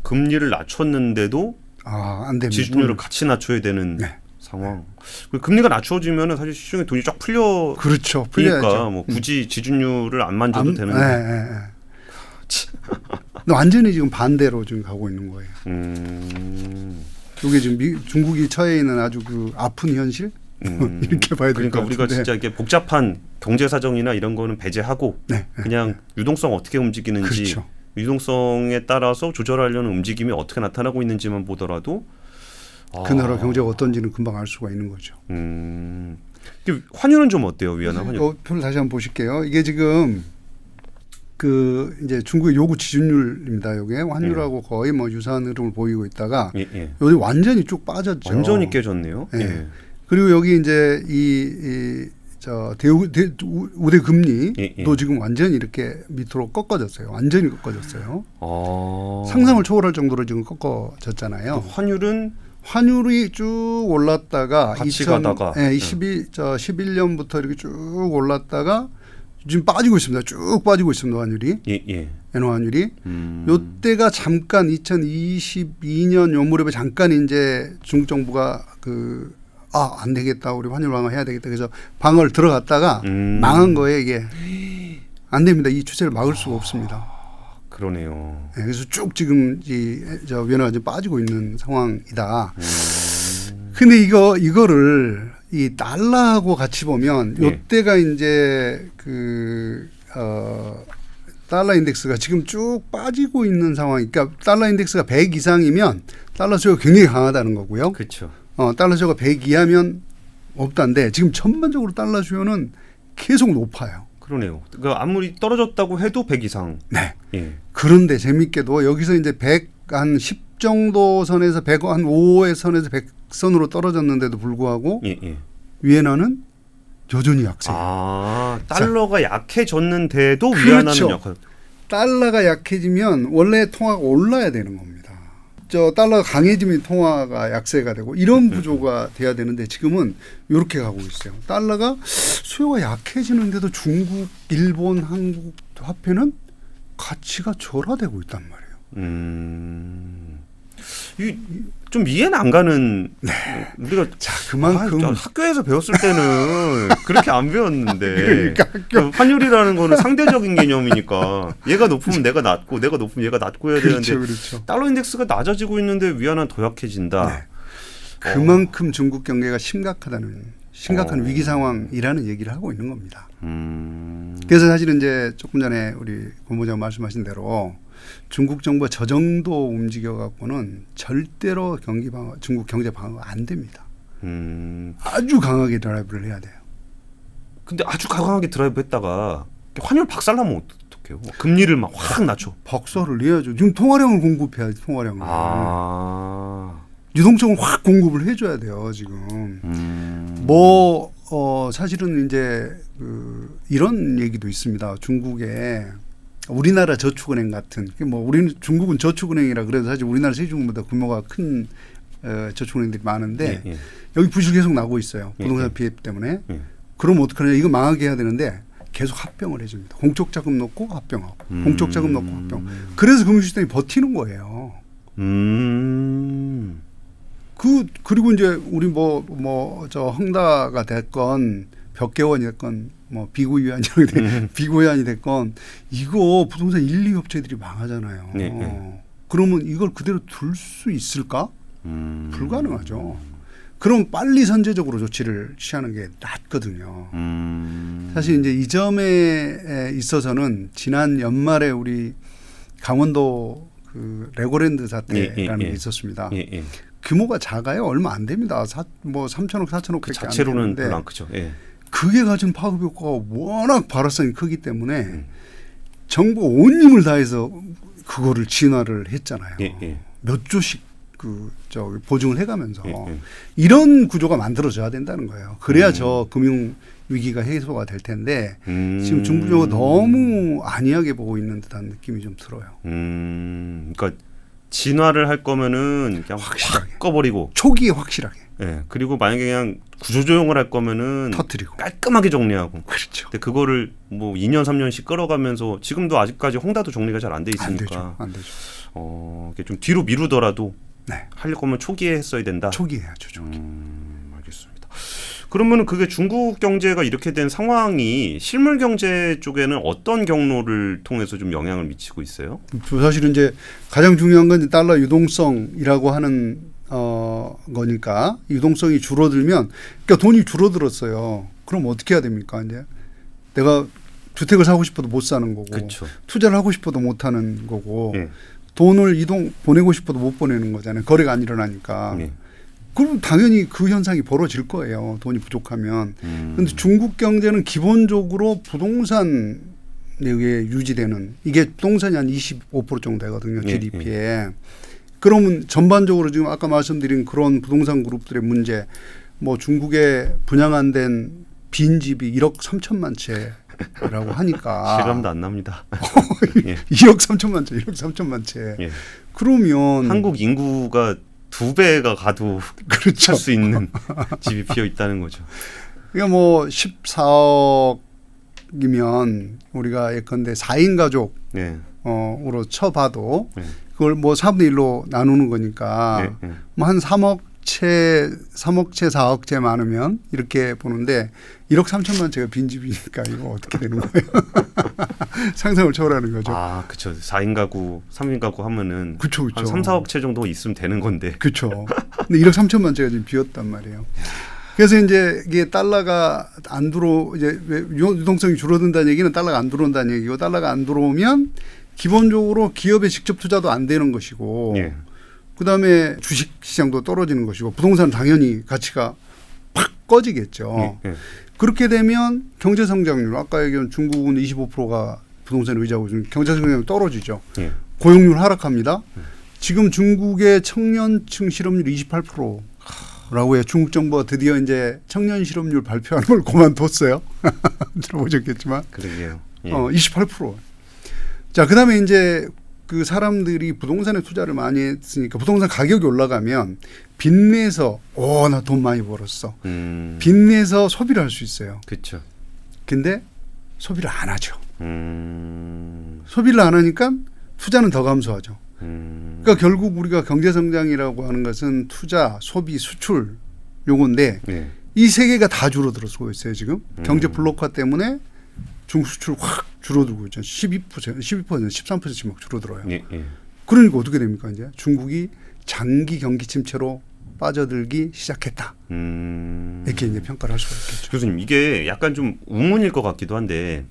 금리를 낮췄는데도 안 됩니다. 지준율을 같이 낮춰야 되는 상황. 그리고 금리가 낮춰지면은 사실 시중에 돈이 쫙 풀려. 그렇죠. 그러니까 풀려야죠. 뭐 굳이 지준율을 안 만져도 되는데. 완전히 지금 반대로 지금 가고 있는 거예요. 이게 지금 중국이 처해 있는 아주 그 아픈 현실 이렇게 봐야 될 것 그러니까 같은데. 우리가 진짜 이게 복잡한 경제 사정이나 이런 거는 배제하고 그냥 유동성 어떻게 움직이는지 그렇죠. 유동성에 따라서 조절하려는 움직임이 어떻게 나타나고 있는지만 보더라도 그 나라 경제가 어떤지는 금방 알 수가 있는 거죠. 환율은 좀 어때요, 위안화 환율? 표를 다시 한번 보실게요. 이게 지금 그 이제 중국의 요구 지준율입니다. 이게 환율하고 거의 뭐 유사한 흐름을 보이고 있다가 여기 완전히 쭉 빠졌죠. 완전히 깨졌네요. 예. 그리고 여기 이제 우대 금리도 지금 완전히 이렇게 밑으로 꺾어졌어요. 완전히 꺾어졌어요. 상상을 초월할 정도로 지금 꺾어졌잖아요. 환율이 쭉 올랐다가 같이 가다가 11년부터 이렇게 쭉 올랐다가 지금 빠지고 있습니다. 쭉 빠지고 있습니다. 환율이. 엔화 환율이. 요때가 잠깐 2022년 요 무렵에 잠깐 이제 중국 정부가 안 되겠다. 우리 환율 완화해야 되겠다. 그래서 방어를 들어갔다가 망한 거예요. 이게. 안 됩니다. 이 추세를 막을 수가 없습니다. 그러네요. 네, 그래서 쭉 지금 위안화가 지금 빠지고 있는 상황이다. 근데 이거를 이 달러하고 같이 보면 요때가 이제 달러 인덱스가 지금 쭉 빠지고 있는 상황. 그러니까 달러 인덱스가 100 이상이면 달러 수요가 굉장히 강하다는 거고요. 그렇죠. 달러 수요가 100 이하면 없다는데 지금 전반적으로 달러 수요는 계속 높아요. 그러네요. 그러니까 아무리 떨어졌다고 해도 100 이상. 네. 그런데 재밌게도 여기서 이제 100 한 10 정도 선에서 100 한 5의 선에서 100 선으로 떨어졌는데도 불구하고 위안화는 여전히 약세요. 달러가 약해졌는데도 그렇죠. 위안화는 약해. 달러가 약해지면 원래 통화가 올라야 되는 겁니다. 달러가 강해지면 통화가 약세가 되고 이런 구조가 돼야 되는데 지금은 이렇게 가고 있어요. 달러가 수요가 약해지는데도 중국, 일본, 한국 화폐는 가치가 절하되고 있단 말이에요. 좀 이해는 안 가는. 우리가 그만큼 학교에서 배웠을 때는 그렇게 안 배웠는데. 그러니까 환율이라는 거는 상대적인 개념이니까 얘가 높으면 내가 낮고 내가 높으면 얘가 낮고 해야 되는데 그렇죠. 달러 인덱스가 낮아지고 있는데 위안화는 더 약해진다. 그만큼 중국 경제가 심각한 위기 상황이라는 얘기를 하고 있는 겁니다. 그래서 사실은 이제 조금 전에 우리 본부장 말씀하신 대로 중국 정부가 저 정도 움직여 갖고는 절대로 중국 경제 방어가 안 됩니다. 아주 강하게 드라이브를 해야 돼요. 근데 아주 강하게 드라이브 했다가 환율 박살나면 어떡해요? 금리를 막 확 낮춰. 박살을 내야죠. 지금 통화량을 공급해야지. 통화량을. 유동성을 확 공급을 해줘야 돼요. 지금. 사실은 이제 이런 얘기도 있습니다. 중국에 우리나라 저축은행 같은 우리는 중국은 저축은행이라 그래도 사실 우리나라 세종보다 규모가 큰 저축은행들이 많은데 여기 부실 계속 나고 있어요. 부동산 피해 때문에. 그럼 어떡하냐. 이거 망하게 해야 되는데 계속 합병을 해줍니다. 공적 자금 넣고 합병하고 공적 자금 넣고 합병. 그래서 금융시스템이 버티는 거예요. 그리고 이제 우리 헝다가 됐건 벽개원이 됐건 비고위안이 됐건 이거 부동산 1, 2업체들이 망하잖아요. 그러면 이걸 그대로 둘 수 있을까? 불가능하죠. 그럼 빨리 선제적으로 조치를 취하는 게 낫거든요. 사실 이제 이 점에 있어서는 지난 연말에 우리 강원도 레고랜드 사태라는 게 있었습니다. 규모가 작아요. 얼마 안 됩니다. 3천억, 4천억 그 자체로는 별로 안 크죠. 그게 가진 파급 효과가 워낙 발화성이 크기 때문에 정부가 온 힘을 다해서 그거를 진화를 했잖아요. 몇 조씩 보증을 해가면서 이런 구조가 만들어져야 된다는 거예요. 그래야 저 금융 위기가 해소가 될 텐데 지금 중국 정부가 너무 안이하게 보고 있는 듯한 느낌이 좀 들어요. 그러니까 진화를 할 거면은 그냥 확실하게 확 꺼버리고 초기에 확실하게. 그리고 만약에 그냥 구조조정을 할 거면은 터뜨리고 깔끔하게 정리하고. 그렇죠. 근데 그거를 2년 3년씩 끌어가면서 지금도 아직까지 헝다도 정리가 잘 안 돼 있으니까 안 되죠. 이게 좀 뒤로 미루더라도 할 거면 초기에 했어야 된다. 초기에 해야죠. 초기. 맞아요. 그러면은 그게 중국 경제가 이렇게 된 상황이 실물 경제 쪽에는 어떤 경로를 통해서 좀 영향을 미치고 있어요? 사실은 이제 가장 중요한 건 이제 달러 유동성이라고 하는 거니까 유동성이 줄어들면 그러니까 돈이 줄어들었어요. 그럼 어떻게 해야 됩니까? 이제 내가 주택을 사고 싶어도 못 사는 거고 그쵸. 투자를 하고 싶어도 못 하는 거고 예. 돈을 보내고 싶어도 못 보내는 거잖아요. 거래가 안 일어나니까. 예. 그럼 당연히 그 현상이 벌어질 거예요. 돈이 부족하면. 그런데 중국 경제는 기본적으로 부동산에 의해 유지되는 이게 부동산이 한 25% 정도 되거든요. 예, GDP에. 그러면 전반적으로 지금 아까 말씀드린 그런 부동산 그룹들의 문제 뭐 중국에 분양 안 된 빈집이 1억 3천만 채라고 하니까. 실감도 안 납니다. 예. 1억 3천만 채, 1억 3천만 채. 예. 그러면 한국 인구가 2배가 가도 그렇죠. 살 수 있는 집이 비어 있다는 거죠. 그러니까 뭐 14억이면 우리가 예컨대 4인 가족으로 예. 쳐봐도 예. 그걸 뭐 4분의 1로 나누는 거니까 예. 예. 뭐 한 3억 채, 4억 채 많으면 이렇게 보는데 1억 3천만 채가 빈집이니까 이거 어떻게 되는 거예요? 상상을 초월하는 거죠. 아, 그렇죠. 4인 가구, 3인 가구 하면은 그쵸. 한 3, 4억 채 정도 있으면 되는 건데. 그렇죠. 근데 1억 3천만 채가 지금 비었단 말이에요. 그래서 이제 이게 달러가 안 이제 유동성이 줄어든다는 얘기는 달러가 안 들어온다는 얘기고 달러가 안 들어오면 기본적으로 기업의 직접 투자도 안 되는 것이고 예. 그다음에 주식 시장도 떨어지는 것이고 부동산 당연히 가치가 팍 꺼지겠죠. 예. 예. 그렇게 되면 경제 성장률 아까 얘기한 중국은 25%가 부동산을 의지하고 있는 경제 성장률이 떨어지죠. 예. 고용률 하락합니다. 지금 중국의 청년층 실업률이 28%라고 해요. 중국 정부가 드디어 이제 청년 실업률 발표하는 걸 그만뒀어요. 들어보셨겠지만. 그러게요. 예. 28%. 자, 그다음에 이제 그 사람들이 부동산에 투자를 많이 했으니까 부동산 가격이 올라가면 빚내서 나 돈 많이 벌었어. 빚내서 소비를 할 수 있어요. 그렇죠. 근데 소비를 안 하죠. 음. 소비를 안 하니까 투자는 더 감소하죠. 그러니까 결국 우리가 경제 성장이라고 하는 것은 투자, 소비, 수출 요건데 예. 이 세 개가 다 줄어들고 있어요. 지금 경제 블록화 때문에 중국 수출 확 줄어들고 있죠. 12%, 13%씩 막 줄어들어요. 예. 예. 그러니까 어떻게 됩니까? 이제 중국이 장기 경기 침체로 빠져들기 시작했다. 이렇게 이제 평가를 할 수가 있겠죠. 교수님, 이게 약간 좀 우문일 것 같기도 한데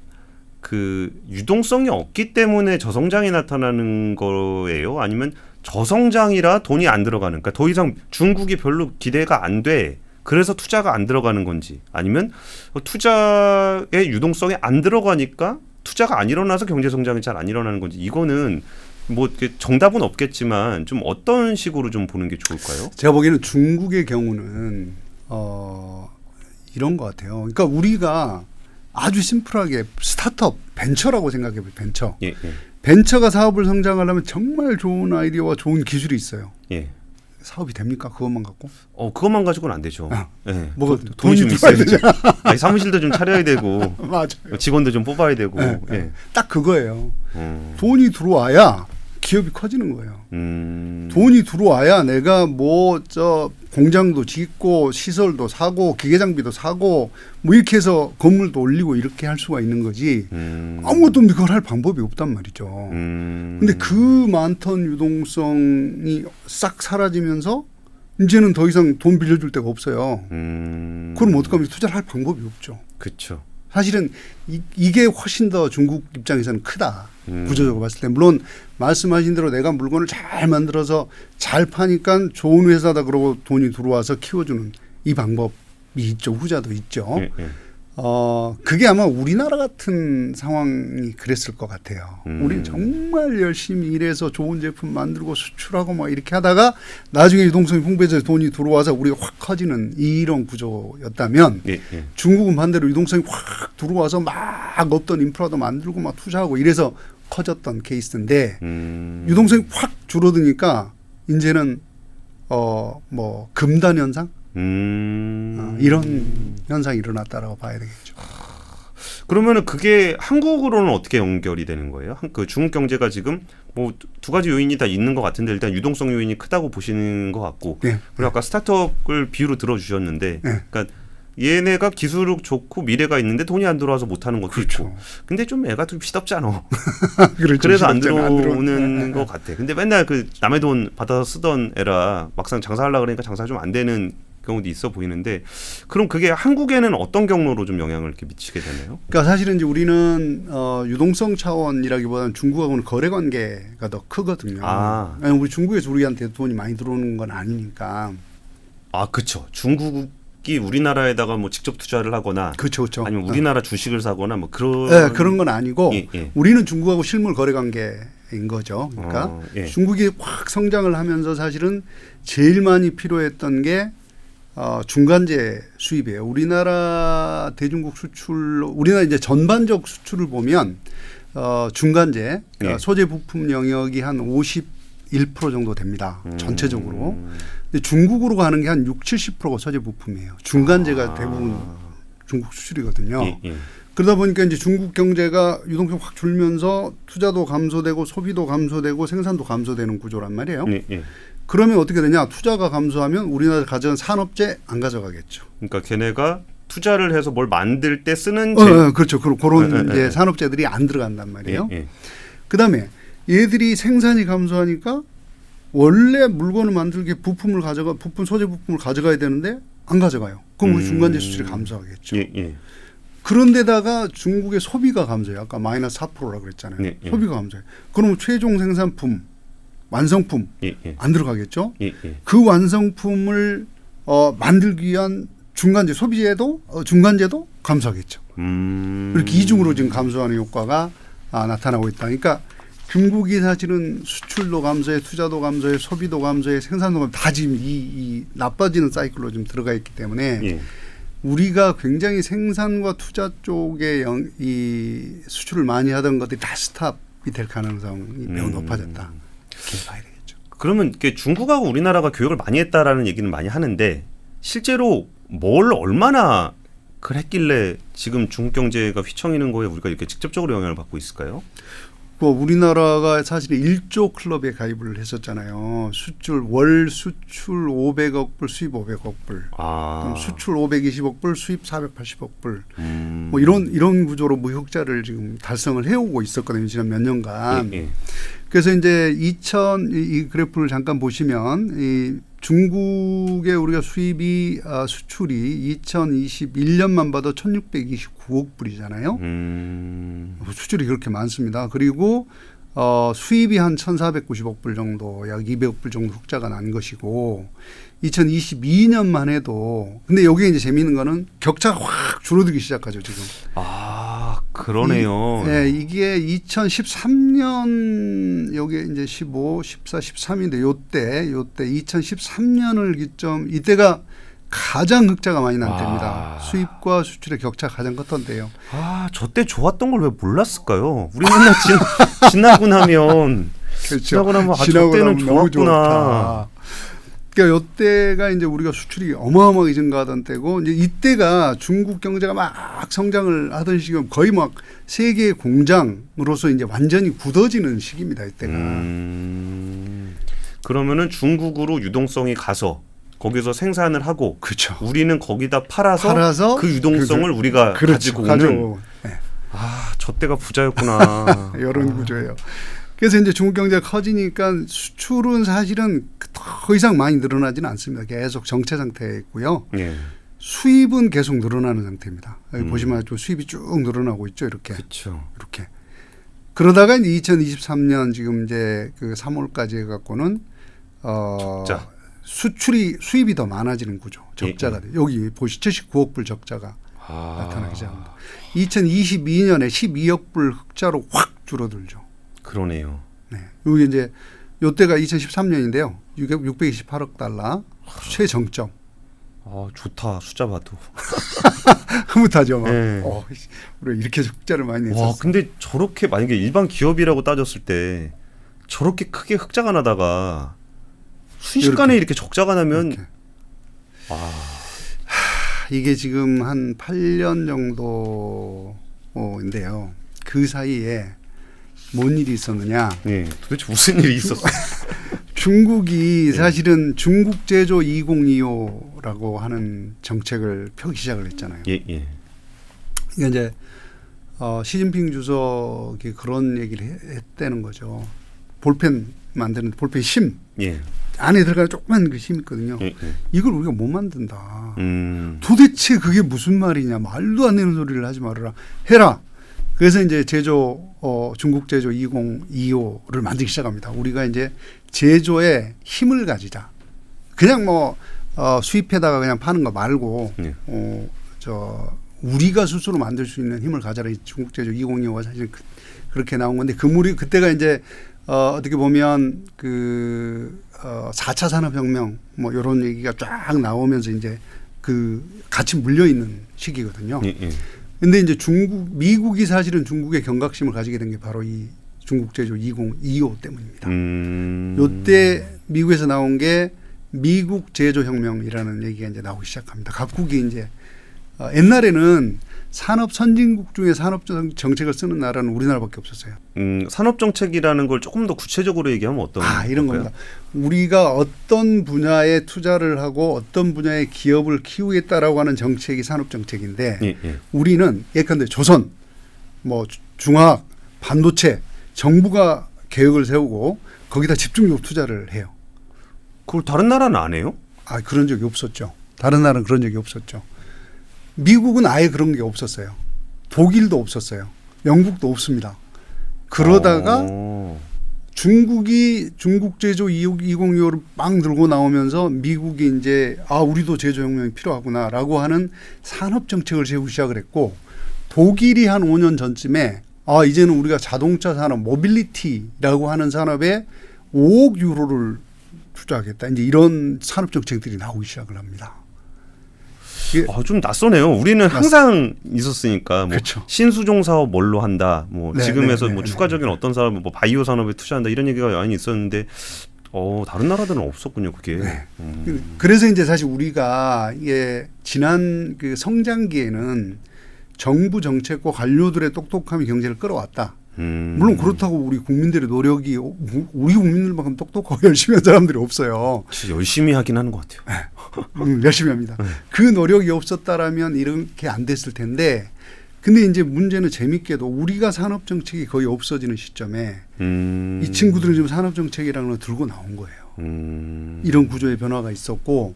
그 유동성이 없기 때문에 저성장이 나타나는 거예요? 아니면 저성장이라 돈이 안 들어가는, 그러니까 더 이상 중국이 별로 기대가 안 돼. 그래서 투자가 안 들어가는 건지, 아니면 투자의 유동성이 안 들어가니까 투자가 안 일어나서 경제 성장이 잘 안 일어나는 건지, 이거는 뭐 정답은 없겠지만 좀 어떤 식으로 좀 보는 게 좋을까요? 제가 보기에는 중국의 경우는 이런 것 같아요. 그러니까 우리가 아주 심플하게 스타트업, 벤처라고 생각해봐요. 벤처. 예, 예. 벤처가 사업을 성장하려면 정말 좋은 아이디어와 좋은 기술이 있어요. 예. 사업이 됩니까? 그것만 갖고? 그것만 가지고는 안 되죠. 예. 뭐가 돈이 좀 있어야지. 아니, 사무실도 좀 차려야 되고, 맞아요. 직원도 좀 뽑아야 되고. 네, 예. 딱 그거예요. 돈이 들어와야 기업이 커지는 거예요. 돈이 들어와야 내가 공장도 짓고 시설도 사고 기계 장비도 사고 뭐 이렇게 해서 건물도 올리고 이렇게 할 수가 있는 거지. 아무것도 없는데 그걸 할 방법이 없단 말이죠. 근데 그 많던 유동성이 싹 사라지면서 이제는 더 이상 돈 빌려줄 데가 없어요. 그럼 어떡하면 투자를 할 방법이 없죠. 그렇죠. 사실은 이게 훨씬 더 중국 입장에서는 크다. 구조적으로 봤을 때. 물론 말씀하신 대로 내가 물건을 잘 만들어서 잘 파니까 좋은 회사다 그러고 돈이 들어와서 키워주는 이 방법이 있죠. 후자도 있죠. 예, 예. 그게 아마 우리나라 같은 상황이 그랬을 것 같아요. 우리 정말 열심히 일해서 좋은 제품 만들고 수출하고 막 이렇게 하다가 나중에 유동성이 풍부해져서 돈이 들어와서 우리가 확 커지는 이런 구조였다면 예, 예. 중국은 반대로 유동성이 확 들어와서 막 없던 인프라도 만들고 막 투자하고 이래서 커졌던 케이스인데 유동성이 확 줄어드니까 이제는 금단 현상 이런 현상이 일어났다라고 봐야 되겠죠. 그러면은 그게 한국으로는 어떻게 연결이 되는 거예요? 그 중국 경제가 지금 뭐 두 가지 요인이 다 있는 것 같은데 일단 유동성 요인이 크다고 보시는 것 같고 네. 그리고 아까 스타트업을 비유로 들어주셨는데 네. 그러니까 얘네가 기술력 좋고 미래가 있는데 돈이 안 들어와서 못하는 것도 그렇죠. 있고. 근데 좀 애가 좀 시덥잖아. 그렇죠. 그래서 안 시덥잖아. 들어오는 것 같아. 근데 맨날 그 남의 돈 받아서 쓰던 애라 막상 장사하려고 그러니까 장사 좀 안 되는 경우도 있어 보이는데 그럼 그게 한국에는 어떤 경로로 좀 영향을 이렇게 미치게 되나요? 그러니까 사실은 이제 우리는 유동성 차원이라기보다는 중국하고는 거래 관계가 더 크거든요. 아. 아니, 우리 중국에서 우리한테 돈이 많이 들어오는 건 아니니까. 아, 그렇죠. 중국이 우리나라에다가 뭐 직접 투자를 하거나 그렇죠, 그렇죠. 아니면 우리나라 주식을 사거나 뭐 그런 네, 그런 건 아니고 예, 예. 우리는 중국하고 실물 거래 관계인 거죠. 그러니까 예. 중국이 확 성장을 하면서 사실은 제일 많이 필요했던 게 중간재 수입이에요. 우리나라 대중국 수출, 우리나라 이제 전반적 수출을 보면 중간재 예. 소재 부품 영역이 한 51% 정도 됩니다. 전체적으로. 근데 중국으로 가는 게 한 60-70%가 소재 부품이에요. 중간재가 대부분 중국 수출이거든요. 예, 예. 그러다 보니까 이제 중국 경제가 유동성 확 줄면서 투자도 감소되고 소비도 감소되고 생산도 감소되는 구조란 말이에요. 예, 예. 그러면 어떻게 되냐? 투자가 감소하면 우리나라 가져간 산업재 안 가져가겠죠. 그러니까 걔네가 투자를 해서 뭘 만들 때 쓰는 그렇죠. 그런 이제 산업재들이 안 들어간단 말이에요. 예, 예. 그다음에 얘들이 생산이 감소하니까 원래 물건을 만들기 부품 소재 부품을 가져가야 되는데 안 가져가요. 그럼 우리 중간재 수출이 감소하겠죠. 예, 예. 그런데다가 중국의 소비가 감소해요. 아까 마이너스 4%라 그랬잖아요. 예, 예. 소비가 감소해요. 그러면 최종 생산품, 완성품 예, 예. 안 들어가겠죠. 예, 예. 그 완성품을 만들기 위한 중간재 소비재도 중간재도 감소하겠죠. 이렇게 이중으로 지금 감소하는 효과가 나타나고 있다. 그러니까 중국이 사실은 수출도 감소해, 투자도 감소해, 소비도 감소해, 생산도 감소해 다 지금 이 나빠지는 사이클로 지금 들어가 있기 때문에 예. 우리가 굉장히 생산과 투자 쪽에 이 수출을 많이 하던 것들이 다 스탑이 될 가능성이 매우 높아졌다. 이렇게 봐야 되겠죠. 그러면 이게 중국하고 우리나라가 교역을 많이 했다라는 얘기는 많이 하는데 실제로 뭘 얼마나 했길래 지금 중국 경제가 휘청이는 거에 우리가 이렇게 직접적으로 영향을 받고 있을까요? 우리나라가 사실 1조 클럽에 가입을 했었잖아요. 월 수출 500억 불, 수입 500억 불. 그럼 수출 520억 불, 수입 480억 불. 뭐 이런 구조로 무역자를 지금 달성을 해오고 있었거든요. 지난 몇 년간. 예, 예. 그래서 이제 이 그래프를 잠깐 보시면 이 중국의 우리가 수출이 2021년만 봐도 1,629억 불이잖아요. 수출이 그렇게 많습니다. 그리고 수입이 한 1,490억 불 정도, 약 200억 불 정도 흑자가 난 것이고 2022년만 해도 근데 여기에 이제 재미있는 거는 격차가 확 줄어들기 시작하죠 지금. 그러네요. 네, 이게 2013년 여기 이제 15, 14, 13인데 요때 2013년을 기점 이때가 가장 흑자가 많이 난 때입니다. 수입과 수출의 격차가 가장 컸던 때예요. 저 때 좋았던 걸 왜 몰랐을까요? 우리 맨날 지나고 나면 그렇죠. 지나고 나면 저 때는 좋았구나. 그러니까 이때가 이제 우리가 수출이 어마어마하게 증가하던 때고 이제 이때가 중국 경제가 막 성장을 하던 시기면 거의 막 세계 공장으로서 이제 완전히 굳어지는 시기입니다. 이때가. 그러면은 중국으로 유동성이 가서 거기서 생산을 하고 그렇죠. 우리는 거기다 팔아서 그 유동성을 우리가 가지고 오는. 네. 저 때가 부자였구나. 이런 구조예요. 그래서 이제 중국 경제가 커지니까 수출은 사실은 더 이상 많이 늘어나지는 않습니다. 계속 정체 상태에 있고요. 예. 수입은 계속 늘어나는 상태입니다. 여기 보시면 수입이 쭉 늘어나고 있죠. 이렇게. 그렇죠. 이렇게. 그러다가 이제 2023년 지금 이제 그 3월까지 해갖고는 적자. 수입이 더 많아지는 구조. 적자가 돼. 여기 보시 79억 불 적자가 나타나기 시작합니다. 2022년에 12억 불 흑자로 확 줄어들죠. 그러네요. 네. 여기 이제 요때가 2013년인데요. 628억 달러 최정점. 좋다. 숫자 봐도. 흐뭇하죠. 막. 네. 우리 이렇게 흑자를 많이 냈었어. 근데 저렇게 만약에 일반 기업이라고 따졌을 때 저렇게 크게 흑자가 나다가 순식간에 이렇게 적자가 나면 이렇게. 이게 지금 한 8년 정도인데요. 그 사이에 뭔 일이 있었느냐? 도대체 무슨 일이 있었어요? 중국이 사실은 중국 제조 2025라고 하는 정책을 펴기 시작을 했잖아요. 예, 예. 이게 이제 시진핑 주석이 그런 얘기를 했다는 거죠. 볼펜 만드는 볼펜 심 예. 안에 들어가는 조그만 그 심 있거든요. 예, 예. 이걸 우리가 못 만든다. 도대체 그게 무슨 말이냐. 말도 안 되는 소리를 하지 말아라. 해라. 그래서 이제 중국 제조 2025를 만들기 시작합니다. 우리가 이제 제조에 힘을 가지자. 그냥 뭐 수입해다가 그냥 파는 거 말고 예. 우리가 스스로 만들 수 있는 힘을 가져라. 이 중국 제조 2025가 사실 그렇게 나온 건데 그때가 이제 어떻게 보면 4차 산업혁명 뭐 이런 얘기가 쫙 나오면서 이제 같이 물려 있는 시기거든요. 예, 예. 근데 이제 미국이 사실은 중국의 경각심을 가지게 된 게 바로 이 중국 제조 2025 때문입니다. 요때 미국에서 나온 게 미국 제조 혁명이라는 얘기가 이제 나오기 시작합니다. 각국이 이제 옛날에는 산업 선진국 중에 산업 정책을 쓰는 나라는 우리나라밖에 없었어요. 산업 정책이라는 걸 조금 더 구체적으로 얘기하면 어떤 이런 겁니다. 우리가 어떤 분야에 투자를 하고 어떤 분야의 기업을 키우겠다라고 하는 정책이 산업 정책인데 예, 예. 우리는 예컨대 조선, 뭐 중화학, 반도체 정부가 계획을 세우고 거기다 집중적으로 투자를 해요. 그걸 다른 나라는 안 해요? 그런 적이 없었죠. 다른 나라는 그런 적이 없었죠. 미국은 아예 그런 게 없었어요. 독일도 없었어요. 영국도 없습니다. 그러다가 중국이 중국 제조 2025를 빵 들고 나오면서 미국이 이제 우리도 제조혁명이 필요하구나라고 하는 산업 정책을 세우기 시작을 했고 독일이 한 5년 전쯤에 이제는 우리가 자동차 산업 모빌리티라고 하는 산업에 5억 유로를 투자하겠다. 이제 이런 산업 정책들이 나오기 시작을 합니다. 좀 낯서네요. 우리는 항상 있었으니까 뭐 그렇죠. 신수종 사업 뭘로 한다. 뭐 네, 지금에서 네, 뭐 네, 추가적인 어떤 사업 뭐 바이오 산업에 투자한다 이런 얘기가 많이 있었는데 다른 나라들은 없었군요. 그게. 네. 그래서 이제 사실 우리가 지난 성장기에는 정부 정책과 관료들의 똑똑함이 경제를 끌어왔다. 물론 그렇다고 우리 국민들의 노력이 우리 국민들만큼 똑똑하고 열심히 한 사람들이 없어요. 열심히 하긴 하는 것 같아요. 열심히 합니다. 그 노력이 없었다라면 이렇게 안 됐을 텐데 근데 이제 문제는 재밌게도 우리가 산업 정책이 거의 없어지는 시점에 이 친구들은 지금 산업 정책이라는 걸 들고 나온 거예요. 이런 구조의 변화가 있었고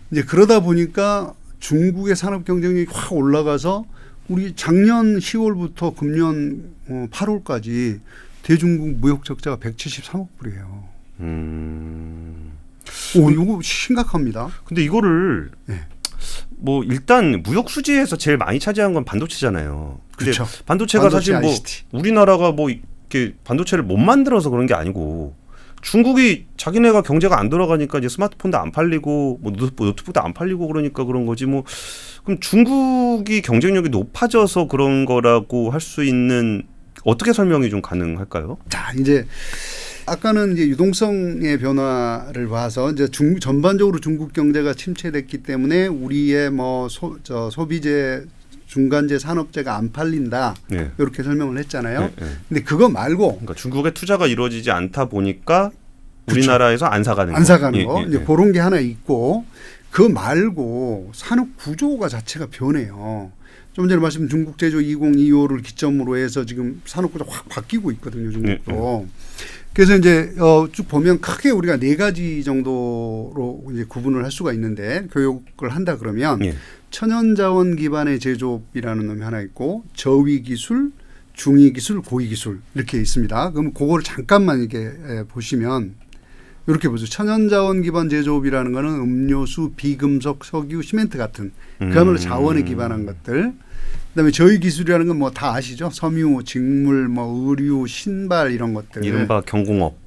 이제 그러다 보니까 중국의 산업 경쟁력이 확 올라가서 우리 작년 10월부터 금년 8월까지 대중국 무역 적자가 173억 불이에요. 이거 심각합니다. 근데 이거를 뭐 일단 무역 수지에서 제일 많이 차지한 건 반도체잖아요. 근데 그렇죠. 반도체가 사실 뭐 우리나라가 뭐 이렇게 반도체를 못 만들어서 그런 게 아니고 중국이 자기네가 경제가 안 돌아가니까 이제 스마트폰도 안 팔리고 뭐 노트북도 안 팔리고 그러니까 그런 거지 뭐 그럼 중국이 경쟁력이 높아져서 그런 거라고 할 수 있는 어떻게 설명이 좀 가능할까요? 자, 이제 아까는 이제 유동성의 변화를 봐서 이제 전반적으로 중국 경제가 침체됐기 때문에 우리의 뭐 소비재 중간재 산업재가 안 팔린다. 네. 이렇게 설명을 했잖아요. 네, 네. 근데 그거 말고 그러니까 중국의 투자가 이루어지지 않다 보니까 우리나라에서 안 사가는 거. 안 사가는 거. 예, 이제 그런 게 하나 있고 그 말고 산업 구조가 자체가 변해요. 좀 전에 말씀 중국 제조 2025를 기점으로 해서 지금 산업 구조가 확 바뀌고 있거든요. 중국도. 그래서 이제 쭉 보면 크게 우리가 4가지 정도로 이제 구분을 할 수가 있는데 교육을 한다 그러면 천연자원 기반의 제조업이라는 놈이 하나 있고 저위 기술, 중위 기술, 고위 기술 이렇게 있습니다. 그럼 그거를 잠깐만 이렇게 보시면 이렇게 보죠. 천연자원 기반 제조업이라는 거는 음료수, 비금속, 석유, 시멘트 같은 그야말로 자원에 기반한 것들. 그다음에 저희 기술이라는 건 뭐 다 아시죠? 섬유, 직물, 뭐 의류, 신발 이런 것들. 이른바 경공업.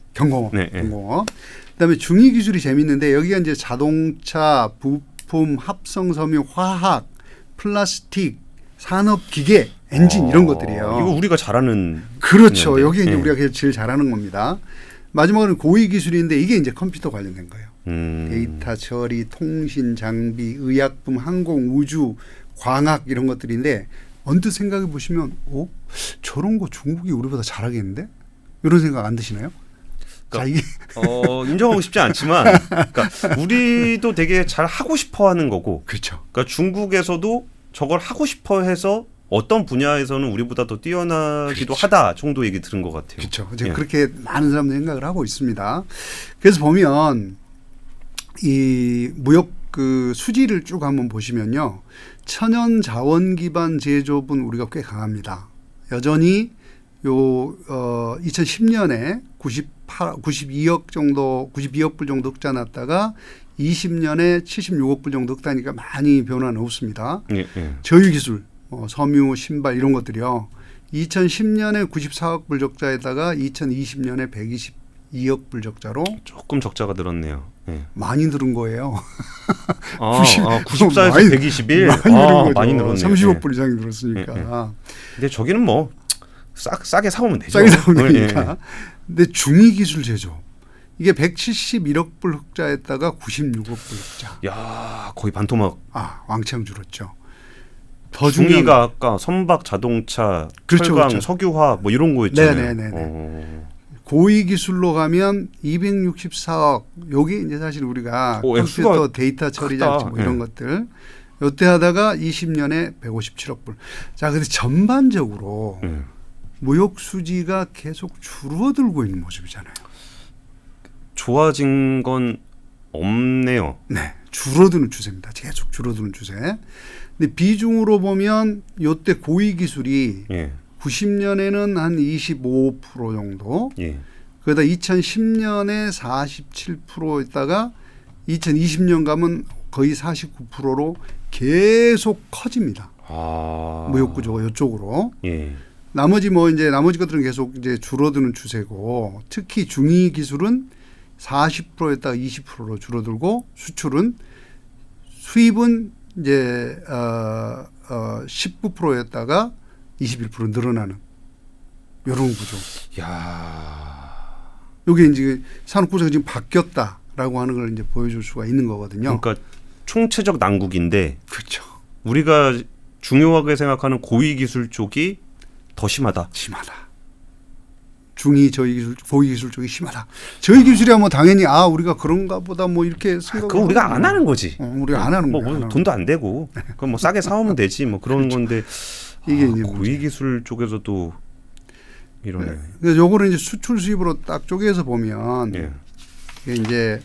네, 경공업. 그다음에 중위 기술이 재밌는데 여기가 이제 자동차, 부품, 합성 섬유, 화학, 플라스틱, 산업 기계, 엔진 이런 것들이에요. 이거 우리가 잘하는. 그렇죠. 여기 이제 우리가 제일 잘하는 겁니다. 마지막으로는 고위 기술인데 이게 이제 컴퓨터 관련된 거예요. 데이터 처리, 통신, 장비, 의약품, 항공, 우주, 광학 이런 것들인데 언뜻 생각해 보시면 저런 거 중국이 우리보다 잘하겠는데? 이런 생각 안 드시나요? 자, 이게 인정하고 싶지 않지만 그러니까 우리도 되게 잘 하고 싶어하는 거고 그렇죠. 그러니까 중국에서도 저걸 하고 싶어해서 어떤 분야에서는 우리보다 더 뛰어나기도 그렇죠. 하다 정도 얘기 들은 것 같아요. 그렇죠. 이제 예. 그렇게 많은 사람들이 생각을 하고 있습니다. 그래서 보면 이 무역 그 수지를 쭉 한번 보시면요. 천연 자원 기반 제조업은 우리가 꽤 강합니다. 여전히 요 2010년에 92억 정도 92억 불 정도 흑자 났다가 20년에 76억 불 정도 흑자니까 많이 변화는 없습니다. 예, 예. 저유기술, 섬유, 신발 이런 것들이요. 2010년에 94억 불 적자에다가 2020년에 122억 불 적자로 조금 적자가 늘었네요. 예. 많이 늘은 거예요. 94에서 많이, 121. 많이 늘은 거죠. 많이 늘었네요. 30억 예. 불 이상이 늘었으니까. 예, 예. 근데 저기는 뭐 싸게 사오면 되죠. 싸게 사오면 예, 되니까. 근데 중위기술 제조 이게 171억 불 흑자했다가 96억 불 흑자. 야, 거의 반토막. 왕창 줄었죠. 더 중위가 아까 선박, 자동차, 그렇죠, 철강, 그렇죠. 석유화 뭐 이런 거였잖아요. 네네네. 고위 기술로 가면 264억. 요게 이제 사실 우리가 컴퓨터 데이터 처리 장치 뭐 이런 것들. 요때 하다가 20년에 157억 불. 자, 근데 전반적으로 무역 수지가 계속 줄어들고 있는 모습이잖아요. 좋아진 건 없네요. 네, 줄어드는 추세입니다. 계속 줄어드는 추세. 근데 비중으로 보면 요때 고위 기술이 90년에는 한 25% 정도. 그러다 2010년에 47% 있다가 2020년 가면 거의 49%로 계속 커집니다. 무역 구조가 이쪽으로. 나머지 나머지 것들은 계속 이제 줄어드는 추세고 특히 중위 기술은 40%였다가 20%로 줄어들고 수입은 이제 19%였다가 21% 늘어나는 이런 구조. 이게 이제 산업 구조가 지금 바뀌었다라고 하는 걸 이제 보여줄 수가 있는 거거든요. 그러니까 총체적 난국인데, 그렇죠. 우리가 중요하게 생각하는 고위 기술 쪽이 더 심하다. 중위 저희 기술, 고위 기술 쪽이 심하다. 저희 기술이야 뭐 당연히 우리가 그런가 보다 뭐 이렇게 생각. 그거 우리가 안 하는 거지. 우리가 안 하는 거야. 뭐 돈도 안 되고, 그럼 뭐 싸게 사오면 되지. 뭐 그런 건데 이게 이제 고위 기술 쪽에서도 이러네. 그래서 요거를 이제 수출 수입으로 딱 쪼개서 보면 이게 이제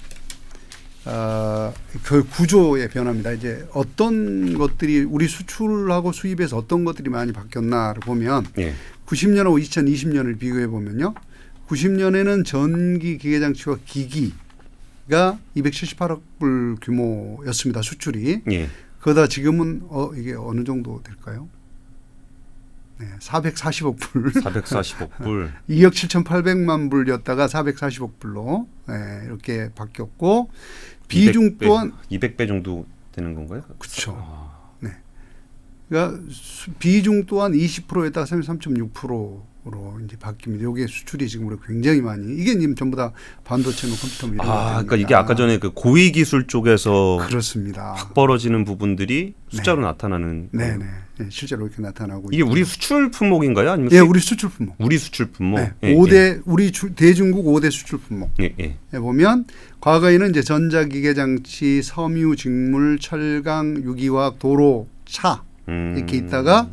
그 구조의 변화입니다. 이제 어떤 것들이 우리 수출하고 수입에서 어떤 것들이 많이 바뀌었나를 보면 90년하고 2020년을 비교해 보면요. 90년에는 전기 기계장치와 기기가 278억 불 규모였습니다. 수출이. 그러다 지금은 이게 어느 정도 될까요? 440억 불. 440억 불. 2억 7,800만 불이었다가 440억 불로 이렇게 바뀌었고 비중 200배, 또한 200배 정도 되는 건가요? 그렇죠. 그러니까 비중 또한 20%에다가 33.6%로 이제 바뀝니다. 이게 수출이 지금 우리가 굉장히 많이 이게 지금 전부 다 반도체나 컴퓨터 이런 것들입니다. 그러니까 이게 아까 전에 그 고위 기술 쪽에서 그렇습니다. 확 벌어지는 부분들이 숫자로 나타나는. 네, 실제로 이렇게 나타나고 이게 우리 수출 품목인가요? 아니면 우리 수출 품목. 우리 수출 품목. 5대 우리 대중국 5대 수출 품목. 보면 과거에는 이제 전자기계장치, 섬유, 직물, 철강, 유기화학, 도로, 차 이렇게 있다가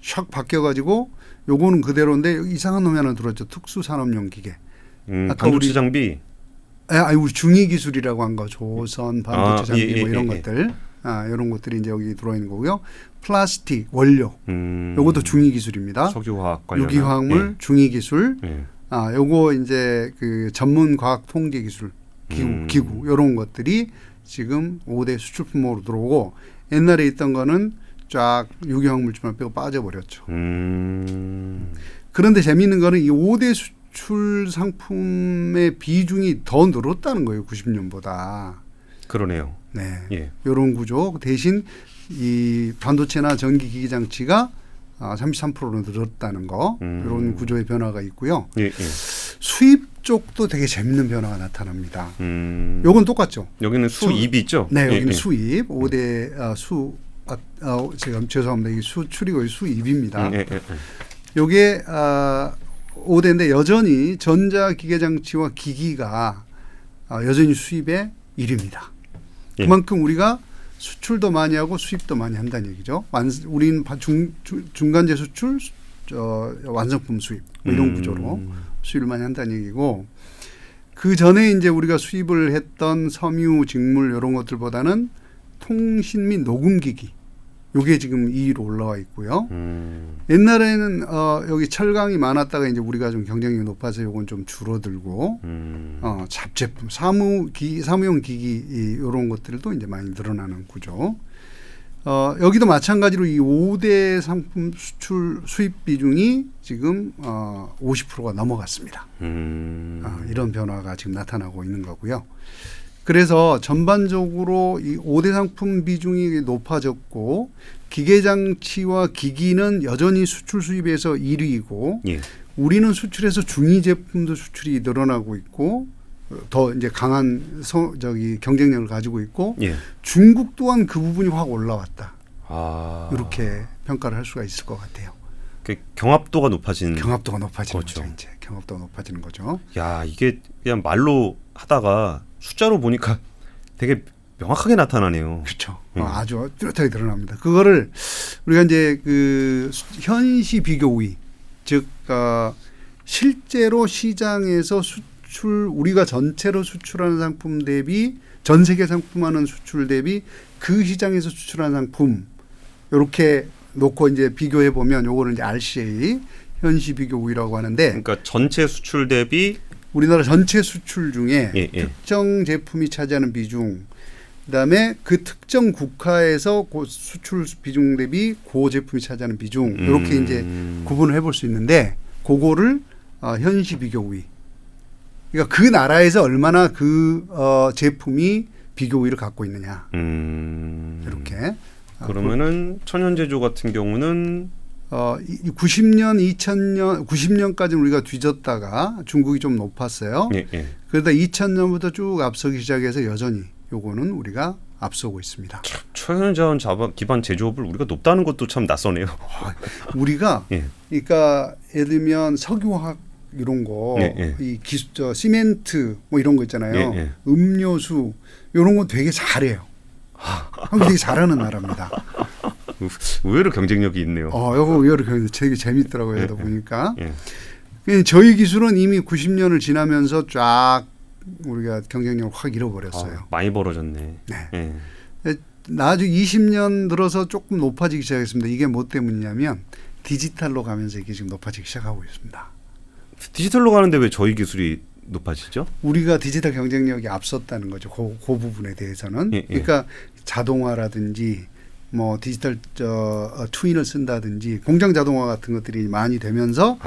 샥 바뀌어가지고 요거는 그대로인데 이상한 놈이 하나 들었죠. 특수산업용 기계. 아까 반도체 장비. 우리 중위기술이라고 한 거. 조선, 반도체 장비 뭐 이런 것들. 이런 것들이 이제 여기 들어있는 거고요. 플라스틱, 원료. 요것도 중위기술입니다. 석유화학 관련. 유기화학물, 중위기술. 요거 이제 그 전문과학 통계기술, 기구 이런 것들이 지금 5대 수출 품목으로 들어오고 옛날에 있던 거는 쫙 유기화학물질만 빼고 빠져버렸죠. 그런데 재미있는 거는 이 5대 수출 상품의 비중이 더 늘었다는 거예요. 90년보다. 그러네요. 이런 구조. 대신 이 반도체나 전기기기장치가 33%로 늘었다는 거. 이런 구조의 변화가 있고요. 수입 쪽도 되게 재밌는 변화가 나타납니다. 요건 똑같죠. 여기는 수입이 있죠. 여기는 수입. 5대 제가 죄송합니다. 이게 수출이고 수입입니다. 요게 5대인데 여전히 전자기계장치와 기기가 여전히 수입의 1위입니다. 예. 그만큼 우리가 수출도 많이 하고 수입도 많이 한다는 얘기죠. 우리는 중간재 수출, 완성품 수입 뭐 이런 구조로 수입을 많이 한다는 얘기고, 그 전에 이제 우리가 수입을 했던 섬유, 직물 이런 것들보다는 통신 및 녹음기기, 요게 지금 2위로 올라와 있고요. 옛날에는 여기 철강이 많았다가 이제 우리가 좀 경쟁력이 높아서 요건 좀 줄어들고 잡제품, 사무용 기기 이런 것들도 이제 많이 늘어나는 구조. 여기도 마찬가지로 이 5대 상품 수입 비중이 지금 50%가 넘어갔습니다. 이런 변화가 지금 나타나고 있는 거고요. 그래서 전반적으로 이 5대 상품 비중이 높아졌고, 기계장치와 기기는 여전히 수출 수입에서 1위이고, 예. 우리는 수출에서 중위 제품도 수출이 늘어나고 있고, 더 이제 강한 경쟁력을 가지고 있고, 예. 중국 또한 그 부분이 확 올라왔다. 아. 이렇게 평가를 할 수가 있을 것 같아요. 그 경합도가 높아진. 경합도가 높아지는 거죠. 거죠. 이제 경합도가 높아지는 거죠. 야, 이게 그냥 말로 하다가 숫자로 보니까 되게 명확하게 나타나네요. 그렇죠. 아주 뚜렷하게 드러납니다. 그거를 우리가 이제 그 현시 비교 우위, 즉 실제로 시장에서 우리가 전체로 수출하는 상품 대비 전 세계 상품하는 수출 대비 그 시장에서 수출하는 상품, 이렇게 놓고 이제 비교해 보면 요거는 이제 RCA 현시 비교 우위라고 하는데, 그러니까 전체 수출 대비 우리나라 전체 수출 중에 특정 제품이 차지하는 비중, 그다음에 그 특정 국가에서 그 수출 비중 대비 그 제품이 차지하는 비중, 이렇게 이제 구분을 해볼 수 있는데, 그거를 현시 비교 우위. 그러니까 그 나라에서 얼마나 그 제품이 비교 우위를 갖고 있느냐. 이렇게. 그러면은 천연제조 같은 경우는 90년, 2000년, 90년까지는 우리가 뒤졌다가 중국이 좀 높았어요. 예, 예. 그러다 2000년부터 쭉 앞서기 시작해서 여전히 요거는 우리가 앞서고 있습니다. 천연자원 기반 제조업을 우리가 높다는 것도 참 낯서네요. 우리가 예. 그러니까 예를 들면 석유화학 이런 거, 예, 예. 이 시멘트 뭐 이런 거 있잖아요. 예, 예. 음료수 이런 거 되게 잘해요. 한국 되게 잘하는 나라입니다. 의외로 경쟁력이 있네요. 이거 의외로 되게 재밌더라고요. 예, 하다 보니까. 예. 저희 기술은 이미 90년을 지나면서 쫙 우리가 경쟁력을 확 잃어버렸어요. 많이 벌어졌네. 네. 예. 나중에 20년 들어서 조금 높아지기 시작했습니다. 이게 뭐 때문이냐면 디지털로 가면서 이게 지금 높아지기 시작하고 있습니다. 디지털로 가는데 왜 저희 기술이 높아지죠? 우리가 디지털 경쟁력이 앞섰다는 거죠. 그 부분에 대해서는. 예, 예. 그러니까 자동화라든지 뭐 디지털 트윈을 쓴다든지 공장 자동화 같은 것들이 많이 되면서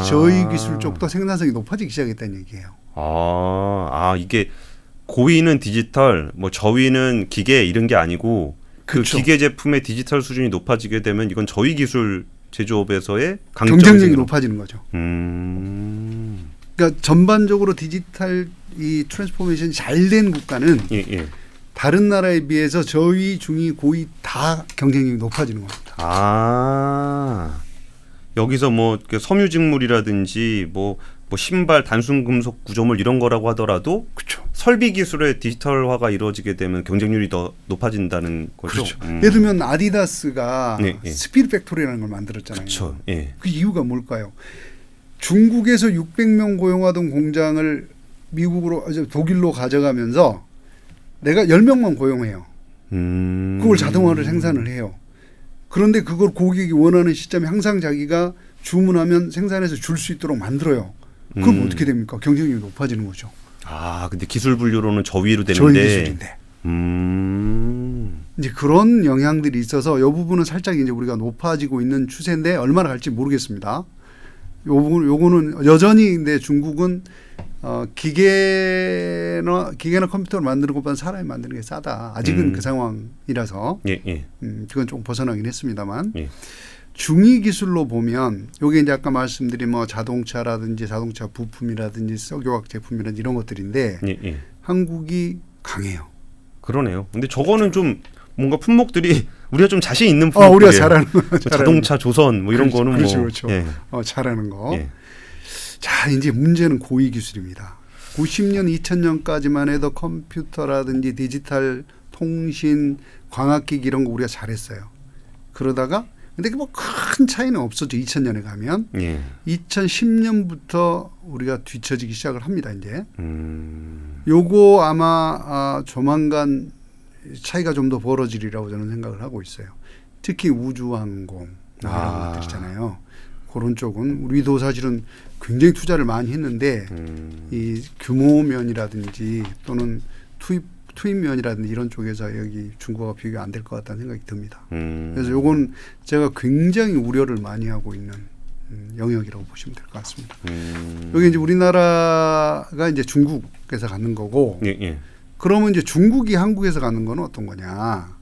저희 기술 쪽도 생산성이 높아지기 시작했다는 얘기예요. 이게 고위는 디지털, 뭐 저위는 기계 이런 게 아니고 그쵸. 그 기계 제품의 디지털 수준이 높아지게 되면 이건 저희 기술 제조업에서의 경쟁력이 높아지는 거죠. 그러니까 전반적으로 디지털 이 트랜스포메이션이 잘 된 국가는 예. 다른 나라에 비해서 저위, 중위, 고위 다 경쟁력이 높아지는 겁니다. 여기서 뭐 섬유직물이라든지 뭐 신발, 단순 금속 구조물 이런 거라고 하더라도 그렇죠. 설비 기술의 디지털화가 이루어지게 되면 경쟁률이 더 높아진다는 거죠. 그렇죠. 예를 들면 아디다스가 예. 스피드 팩토리라는 걸 만들었잖아요. 그렇죠. 예. 그 이유가 뭘까요? 중국에서 600명 고용하던 공장을 미국으로 독일로 가져가면서 내가 10명만 고용해요. 그걸 자동화를 생산을 해요. 그런데 그걸 고객이 원하는 시점에 항상 자기가 주문하면 생산해서 줄 수 있도록 만들어요. 그럼 어떻게 됩니까? 경쟁력이 높아지는 거죠. 근데 기술 분류로는 저위로 되는데. 저희 기술인데. 이제 그런 영향들이 있어서 이 부분은 살짝 이제 우리가 높아지고 있는 추세인데 얼마나 갈지 모르겠습니다. 요거는 여전히 근데 중국은 기계나 컴퓨터를 만드는 것보다 사람이 만드는 게 싸다. 아직은 그 상황이라서 예. 그건 좀 벗어나긴 했습니다만 예. 중위 기술로 보면 요게 이제 아까 말씀드린 뭐 자동차라든지 자동차 부품이라든지 석유화학 제품이라든지 이런 것들인데 예. 한국이 강해요. 그러네요. 근데 저거는 좀 뭔가 품목들이 우리가 좀 자신 있는 품목들이에요. 우리가 잘하는 거. 자동차 조선 뭐 이런 거는 그렇죠. 예. 잘하는 거. 예. 자, 이제 문제는 고위 기술입니다. 90년, 2000년까지만 해도 컴퓨터라든지 디지털 통신, 광학기기 이런 거 우리가 잘했어요. 그러다가 근데 뭐 큰 차이는 없었죠. 2000년에 가면. 예. 2010년부터 우리가 뒤처지기 시작을 합니다. 이제. 요거 아마 조만간 차이가 좀 더 벌어지리라고 저는 생각을 하고 있어요. 특히 우주항공 이런 것들 있잖아요. 그런 쪽은 우리도 사실은 굉장히 투자를 많이 했는데 이 규모면이라든지 또는 투입면이라든지 이런 쪽에서 여기 중국과 비교가 안 될 것 같다는 생각이 듭니다. 그래서 요건 제가 굉장히 우려를 많이 하고 있는 영역이라고 보시면 될 것 같습니다. 여기 이제 우리나라가 이제 중국에서 갖는 거고, 예, 예. 그러면 이제 중국이 한국에서 갖는 건 어떤 거냐?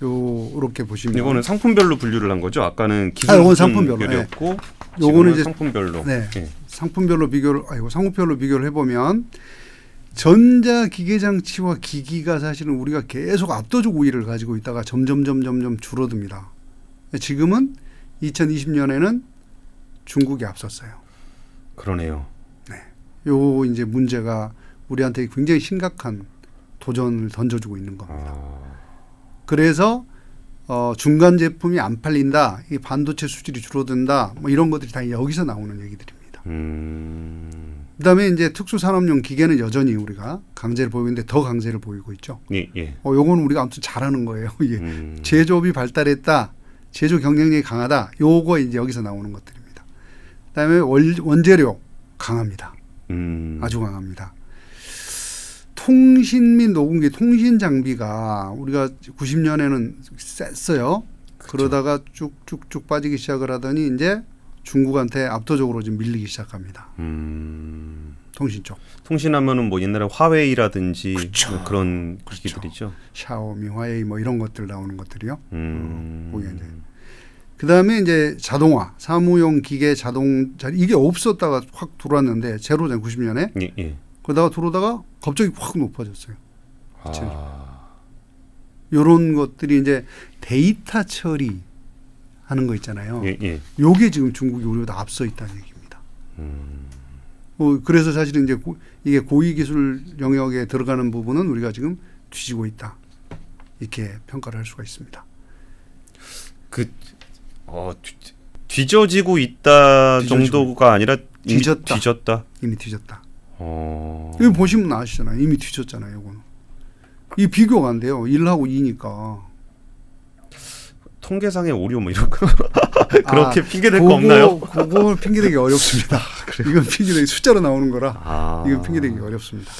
요렇게 보시면 이거는 상품별로 분류를 한 거죠. 아까는 요건 상품별로. 였고, 요거는 이제 상품별로. 네, 예. 상품별로 비교를 상품별로 비교를 해보면 전자기계장치와 기기가 사실은 우리가 계속 압도적 우위를 가지고 있다가 점점 줄어듭니다. 지금은 2020년에는 중국이 앞섰어요. 그러네요. 네, 요 이제 문제가 우리한테 굉장히 심각한 도전을 던져주고 있는 겁니다. 그래서 중간 제품이 안 팔린다, 이 반도체 수질이 줄어든다, 뭐 이런 것들이 다 여기서 나오는 얘기들입니다. 그다음에 이제 특수산업용 기계는 여전히 우리가 강세를 보이고 있는데 더 강세를 보이고 있죠. 예, 예. 요거는 우리가 아무튼 잘하는 거예요. 이게 제조업이 발달했다, 제조 경쟁력이 강하다. 요거 이제 여기서 나오는 것들입니다. 그다음에 원재료 강합니다. 아주 강합니다. 통신 및 녹음기, 통신 장비가 우리가 90년에는 셌어요. 그쵸. 그러다가 쭉쭉쭉 빠지기 시작을 하더니 이제 중국한테 압도적으로 좀 밀리기 시작합니다. 통신 쪽. 통신하면은 뭐 옛날에 화웨이라든지 그쵸. 그런 그렇죠. 기기들이죠. 샤오미, 화웨이 뭐 이런 것들 나오는 것들이요. 거기 이제. 그다음에 이제 자동화, 사무용 기계 자동차 이게 없었다가 확 들어왔는데 제로잖아요. 90년에. 예, 예. 그러다가 들어오다가 갑자기 확 높아졌어요. 이런 것들이 이제 데이터 처리 하는 거 있잖아요. 예, 예. 요게 지금 중국이 우리보다 앞서 있다는 얘기입니다. 그래서 사실은 이제 이게 고위 기술 영역에 들어가는 부분은 우리가 지금 뒤지고 있다. 이렇게 평가를 할 수가 있습니다. 뒤져지고 있다 정도가 아니라 이미 뒤졌다. 이미 뒤졌다. 여기 보시면 아시잖아요. 이미 뒤졌잖아요. 이거는. 이 비교가 안 돼요. 1하고 2니까. 통계상의 오류 뭐 이런 거 그렇게 핑계댈 거 없나요? 그걸 핑계대기 어렵습니다. 이건 핑계대기 숫자로 나오는 거라 이건 핑계대기 어렵습니다.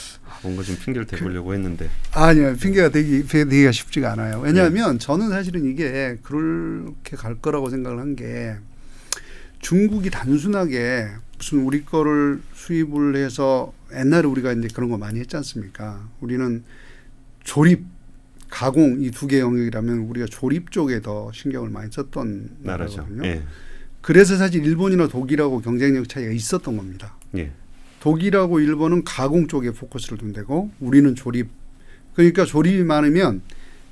뭔가 좀 핑계를 대보려고 했는데. 아니요. 핑계가 되기가 쉽지가 않아요. 왜냐하면 저는 사실은 이게 그렇게 갈 거라고 생각을 한 게 중국이 단순하게 무슨 우리 거를 수입을 해서 옛날에 우리가 이제 그런 거 많이 했지 않습니까? 우리는 조립, 가공 이 두 개 영역이라면 우리가 조립 쪽에 더 신경을 많이 썼던 나라거든요. 예. 그래서 사실 일본이나 독일하고 경쟁력 차이가 있었던 겁니다. 예. 독일하고 일본은 가공 쪽에 포커스를 둔다고 우리는 조립. 그러니까 조립이 많으면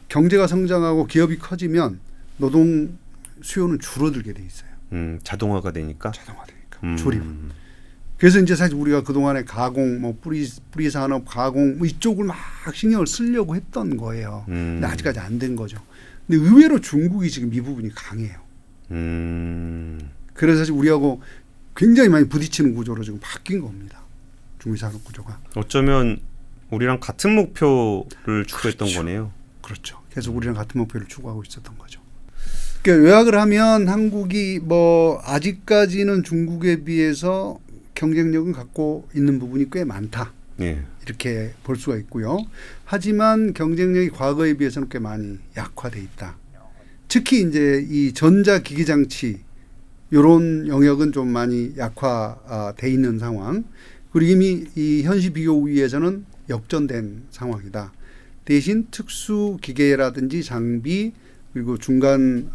경제가 성장하고 기업이 커지면 노동 수요는 줄어들게 돼 있어요. 자동화가 되니까. 조립. 그래서 이제 사실 우리가 그동안에 가공, 뭐 뿌리 산업, 가공 뭐 이쪽을 막 신경을 쓰려고 했던 거예요. 근데 아직까지 안 된 거죠. 근데 의외로 중국이 지금 이 부분이 강해요. 그래서 사실 우리하고 굉장히 많이 부딪히는 구조로 지금 바뀐 겁니다. 중국의 산업 구조가. 어쩌면 우리랑 같은 목표를 추구했던 그렇죠. 거네요. 그렇죠. 계속 우리랑 같은 목표를 추구하고 있었던 거죠. 그러니까 요약을 하면 한국이 뭐 아직까지는 중국에 비해서 경쟁력은 갖고 있는 부분이 꽤 많다. 예. 이렇게 볼 수가 있고요. 하지만 경쟁력이 과거에 비해서는 꽤 많이 약화돼 있다. 특히 이제 이 전자기기 장치 이런 영역은 좀 많이 약화돼 있는 상황. 그리고 이미 이 현시 비교 우위에서는 역전된 상황이다. 대신 특수 기계라든지 장비 그리고 중간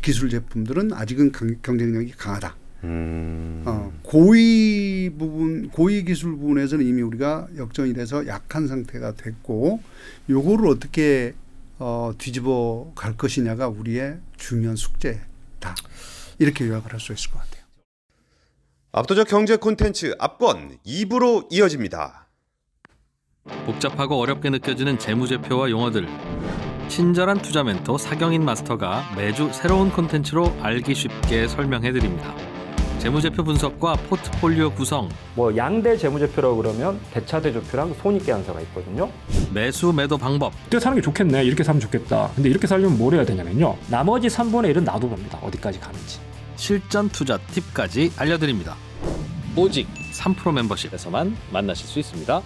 기술 제품들은 아직은 경쟁력이 강하다. 고위 기술 부분에서는 이미 우리가 역전이 돼서 약한 상태가 됐고, 요거를 어떻게 뒤집어 갈 것이냐가 우리의 중요한 숙제다. 이렇게 요약을 할 수 있을 것 같아요. 압도적 경제 콘텐츠 압권 2부로 이어집니다. 복잡하고 어렵게 느껴지는 재무제표와 용어들. 친절한 투자 멘토 사경인 마스터가 매주 새로운 콘텐츠로 알기 쉽게 설명해드립니다. 재무제표 분석과 포트폴리오 구성, 뭐 양대 재무제표라고 그러면 대차대조표랑 손익계산서가 있거든요. 매수 매도 방법, 이렇게 사는 게 좋겠네. 이렇게 사면 좋겠다. 근데 이렇게 살려면 뭘 해야 되냐면요. 나머지 3분의 1은 놔둬봅니다. 어디까지 가는지. 실전 투자 팁까지 알려드립니다. 오직 3프로 멤버십에서만 만나실 수 있습니다.